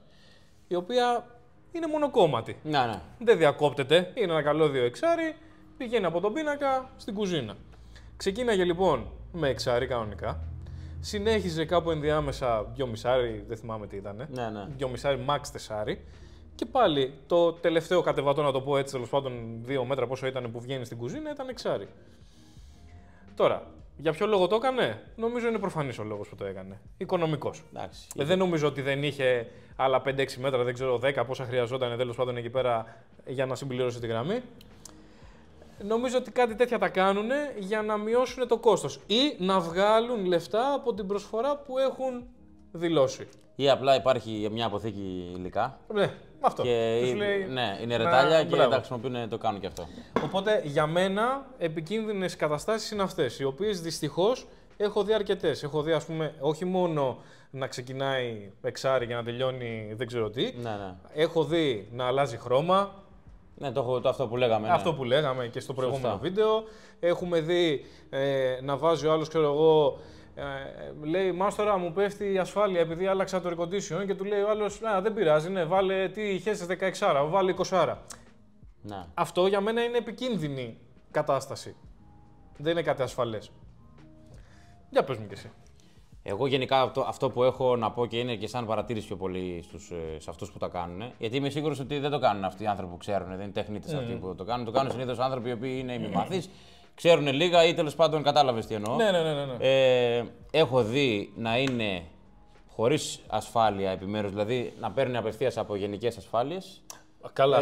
η οποία είναι μονοκόμματη. Ναι. Δεν διακόπτεται, είναι ένα καλώδιο εξάρι, πηγαίνει από τον πίνακα στην κουζίνα. Ξεκίναγε λοιπόν με εξάρι κανονικά, συνέχιζε κάπου ενδιάμεσα 2,5, δεν θυμάμαι τι ήταν, 2,5 max 4 και πάλι το τελευταίο κατεβατό, να το πω έτσι, τέλος πάντων 2 μέτρα πόσο ήταν που βγαίνει στην κουζίνα, ήταν εξάρι. Τώρα, για ποιο λόγο το έκανε? Νομίζω είναι προφανής ο λόγος που το έκανε. Οικονομικός. Δεν νομίζω ότι δεν είχε άλλα 5-6 μέτρα, δεν ξέρω 10 πόσα χρειαζόταν τέλος πάντων εκεί πέρα για να συμπληρώσει τη γραμμή. Νομίζω ότι κάτι τέτοια τα κάνουν για να μειώσουν το κόστος ή να βγάλουν λεφτά από την προσφορά που έχουν δηλώσει. Ή απλά υπάρχει μια αποθήκη υλικά. Ναι, αυτό. Και είναι ρετάλια και τα χρησιμοποιούν, το κάνουν και αυτό. Οπότε για μένα επικίνδυνες καταστάσεις είναι αυτές, οι οποίες δυστυχώς έχω δει αρκετές. Έχω δει, ας πούμε, όχι μόνο να ξεκινάει εξάρι για να τελειώνει δεν ξέρω τι. Ναι. Έχω δει να αλλάζει χρώμα. Ναι, αυτό που λέγαμε. Αυτό που λέγαμε και στο προηγούμενο βίντεο. Έχουμε δει να βάζει ο άλλος, ξέρω εγώ, λέει μάστορα μου πέφτει η ασφάλεια επειδή άλλαξα το air condition και του λέει ο άλλος δεν πειράζει, ναι, βάλε τι είχες 16, βάλε 20. Ναι. Αυτό για μένα είναι επικίνδυνη κατάσταση. Δεν είναι κάτι ασφαλές. Για πες μου κι εσύ. Εγώ γενικά αυτό που έχω να πω και είναι και σαν παρατήρηση πιο πολύ σε αυτούς που τα κάνουν, γιατί είμαι σίγουρος ότι δεν το κάνουν αυτοί οι άνθρωποι που ξέρουν, δεν είναι τεχνίτες αυτοί που το κάνουν. Το κάνουν συνήθως άνθρωποι οι οποίοι είναι ημιμαθείς, ξέρουν λίγα ή τέλος πάντων κατάλαβες τι εννοώ. Ναι. Έχω δει να είναι χωρίς ασφάλεια επιμέρους, δηλαδή να παίρνουν απευθείας από γενικές ασφάλειες. Καλά.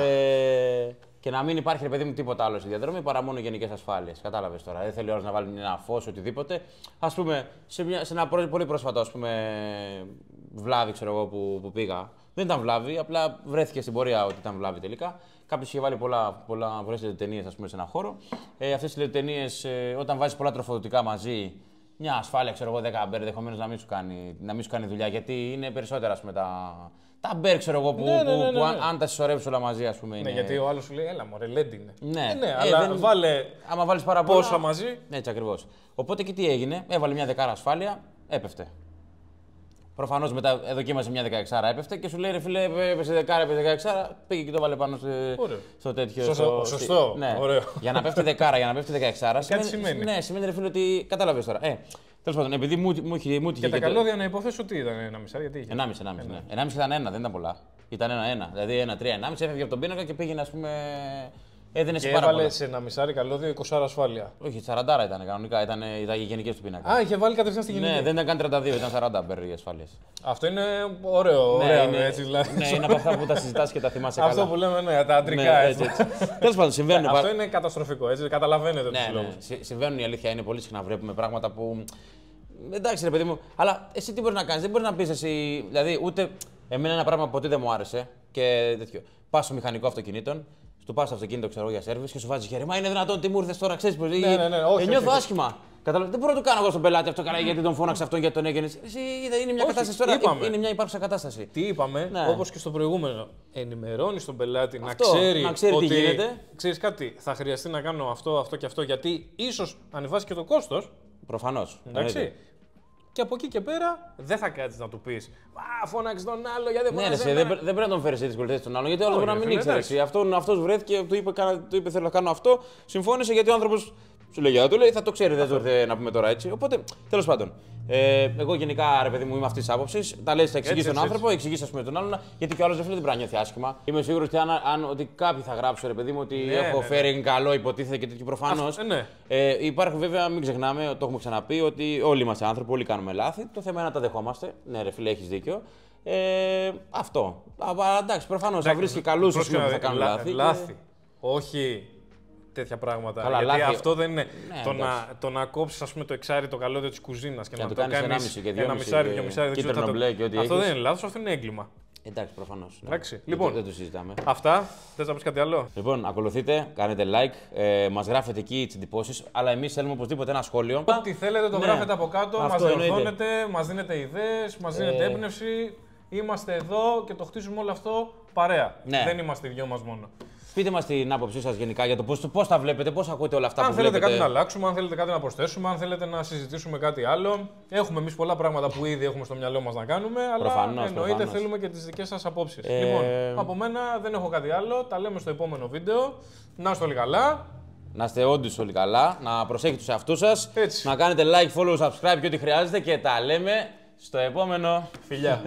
Και να μην υπάρχει, ρε παιδί μου, τίποτα άλλο στη διαδρομή παρά μόνο γενικές ασφάλειες. Κατάλαβες τώρα. Δεν θέλει ο άλλος να βάλει ένα φως, οτιδήποτε. Ας πούμε, σε ένα πολύ πρόσφατο βλάβη, ξέρω εγώ, που πήγα. Δεν ήταν βλάβη, απλά βρέθηκε στην πορεία ότι ήταν βλάβη τελικά. Κάποιος είχε βάλει πολλές λεπτομέρειες σε ένα χώρο. Αυτές οι λεπτομέρειες, όταν βάζεις πολλά τροφοδοτικά μαζί, μια ασφάλεια, ξέρω εγώ, 10 αμπέρ, ενδεχομένως να μην σου κάνει δουλειά. Γιατί είναι περισσότερα, ας πούμε, τα αμπέρ, ξέρω εγώ, που αν τα συσσωρεύεις όλα μαζί, ας πούμε. Ναι, γιατί ο άλλος σου λέει, έλα μωρέ, λέντι είναι. Ναι, αλλά βάλε. Άμα βάλεις πάρα πολλά. Πόσα μαζί. Έτσι ακριβώς. Οπότε και τι έγινε, έβαλε μια δεκάρα ασφάλεια, έπεφτε. Προφανώς μετά δοκίμασε μια 16άρα, έπεφτε και σου λέει ρε φίλε, έπεσε δεκάρα, έπεσε 16άρα, πήγε και το βάλε πάνω στο τέτοιο. Σωστό. Ναι. Ωραίο. Για να πέφτει δεκάρα, για να πέφτει 16άρα. Κάτι σημαίνει. Ναι, σημαίνει ρε φίλε ότι κατάλαβες τώρα. Τέλος πάντων, επειδή μου είχε. Και τα καλώδια να υποθέσω ότι ήταν 1,5, γιατί είχε. 1,5. Ναι. 1,5 ήταν 1, δεν ήταν πολλά. Ήταν 1-1. Δηλαδή 1-3-1,5 έφευγε από τον πίνακα και πήγαινε, ας πούμε. Έδινε σε πάρα πολλά. Έβαλε σε 1,5 καλώδιο 20 ασφάλεια. Όχι, 40 ήταν κανονικά, ήταν οι γενικές του πίνακα. Α, είχε βάλει κατευθείαν στη γενική. Ναι, δεν ήταν καν 32, ήταν 40 μπέρ οι ασφάλειες. Αυτό είναι ωραίο. Ναι, ωραίο είναι, έτσι, δηλαδή. Ναι, είναι από αυτά που τα συζητάς και τα θυμάσαι καλά. Αυτό που λέμε, ναι, τα αντρικά. Ναι, έτσι. Τέλος πάντων, συμβαίνουν. Αυτό είναι καταστροφικό, έτσι, καταλαβαίνετε τους λόγους. Συμβαίνουν, η αλήθεια είναι πολύ συχνά βλέπουμε πράγματα που. Εντάξει, ρε παιδί μου, αλλά εσύ τι μπορεί να κάνεις, δεν μπορεί να πεις εσύ. Δηλαδή, ούτε εμένα ένα πράγμα ποτέ δεν μου άρεσε και τέτοιο. Πας στο μηχανικό αυτοκινήτων, του πας στο αυτοκίνητο ξέρω, για σέρβις και σου βάζει χέρι. Μα είναι δυνατόν, τι μου ήρθε τώρα, ξέρεις πως. Ναι, όχι. Νιώθω άσχημα. Δεν μπορώ να το κάνω εγώ στον πελάτη αυτό καλά γιατί τον φώναξε αυτόν, γιατί τον έγινε. Είναι μια κατάσταση τώρα. Είναι μια υπάρχουσα κατάσταση. Τι είπαμε, ναι. Όπως και στο προηγούμενο. Ενημερώνει τον πελάτη αυτό, να ξέρει ότι τι γίνεται. Ξέρεις κάτι, θα χρειαστεί να κάνω αυτό και αυτό, γιατί ίσως ανεβάσει και το κόστος. Προφανώς. Εντάξει. Και από εκεί και πέρα δεν θα κάτσεις να του πεις «Α, φώναξε τον άλλο, γιατί δεν φώναξε δεν πρέπει να τον φέρεις σε δυσκολίες τον άλλο, γιατί ο άλλος μπορεί να μην ήξερε. Αυτός βρέθηκε, του είπε θέλω να κάνω αυτό, συμφώνησε γιατί ο άνθρωπος σου λέει, του λέει θα το ξέρει, δεν του ήρθε να πούμε τώρα έτσι. Οπότε τέλος πάντων. Εγώ γενικά ρε παιδί μου είμαι αυτή τη άποψη. Τα λες, θα εξηγήσει τον άνθρωπο, εξηγήσει τον άλλον, γιατί και ο άλλος δεν πρέπει να νιώθει άσχημα. Είμαι σίγουρος ότι κάποιοι θα γράψουν ρε παιδί μου ότι έχω φέρει καλό, υποτίθεται και τέτοιο προφανώς. Υπάρχουν βέβαια, μην ξεχνάμε, το έχουμε ξαναπεί, ότι όλοι είμαστε άνθρωποι, όλοι κάνουμε λάθη. Το θέμα είναι να τα δεχόμαστε. Ναι, ρε φίλε, έχεις δίκιο. Αυτό. Αλλά εντάξει, προφανώς θα βρεις και καλούς που θα κάνουν λάθη. Όχι τέτοια πράγματα. Καλά, γιατί λάθη. αυτό δεν είναι Ναι, το να κόψεις ας πούμε, το εξάρι το καλώδιο της κουζίνας και να το κάνεις 1,5 και 2,5. κίτρινο μπλε και ό,τι αυτό έχεις. δεν είναι λάθος, αυτό είναι έγκλημα. Εντάξει, προφανώς. Εντάξει. Λοιπόν, δεν το συζητάμε. Αυτά. Θες να πεις κάτι άλλο? Λοιπόν, ακολουθείτε, κάνετε like, μας γράφετε εκεί τις εντυπώσεις, αλλά εμείς θέλουμε οπωσδήποτε ένα σχόλιο. Ό,τι θέλετε το γράφετε από κάτω, μας διορθώνετε, μας δίνετε ιδέες, μας δίνετε έμπνευση. Είμαστε εδώ και το χτίζουμε όλο αυτό παρέα. Ναι. Δεν είμαστε οι δυο μας μόνο. Πείτε μας την άποψή σας γενικά για το πώς τα βλέπετε, πώς ακούτε όλα αυτά αν που βλέπετε. Αν θέλετε κάτι να αλλάξουμε, αν θέλετε κάτι να προσθέσουμε, αν θέλετε να συζητήσουμε κάτι άλλο. Έχουμε εμείς πολλά πράγματα που ήδη έχουμε στο μυαλό μας να κάνουμε, αλλά εννοείται θέλουμε και τις δικές σας απόψεις. Λοιπόν, από μένα δεν έχω κάτι άλλο. Τα λέμε στο επόμενο βίντεο. Να είστε όλοι καλά. Να είστε όντως όλοι καλά, να προσέχετε τους εαυτούς σας, να κάνετε like, follow, subscribe και ό,τι χρειάζεται και τα λέμε στο επόμενο. Φιλιά.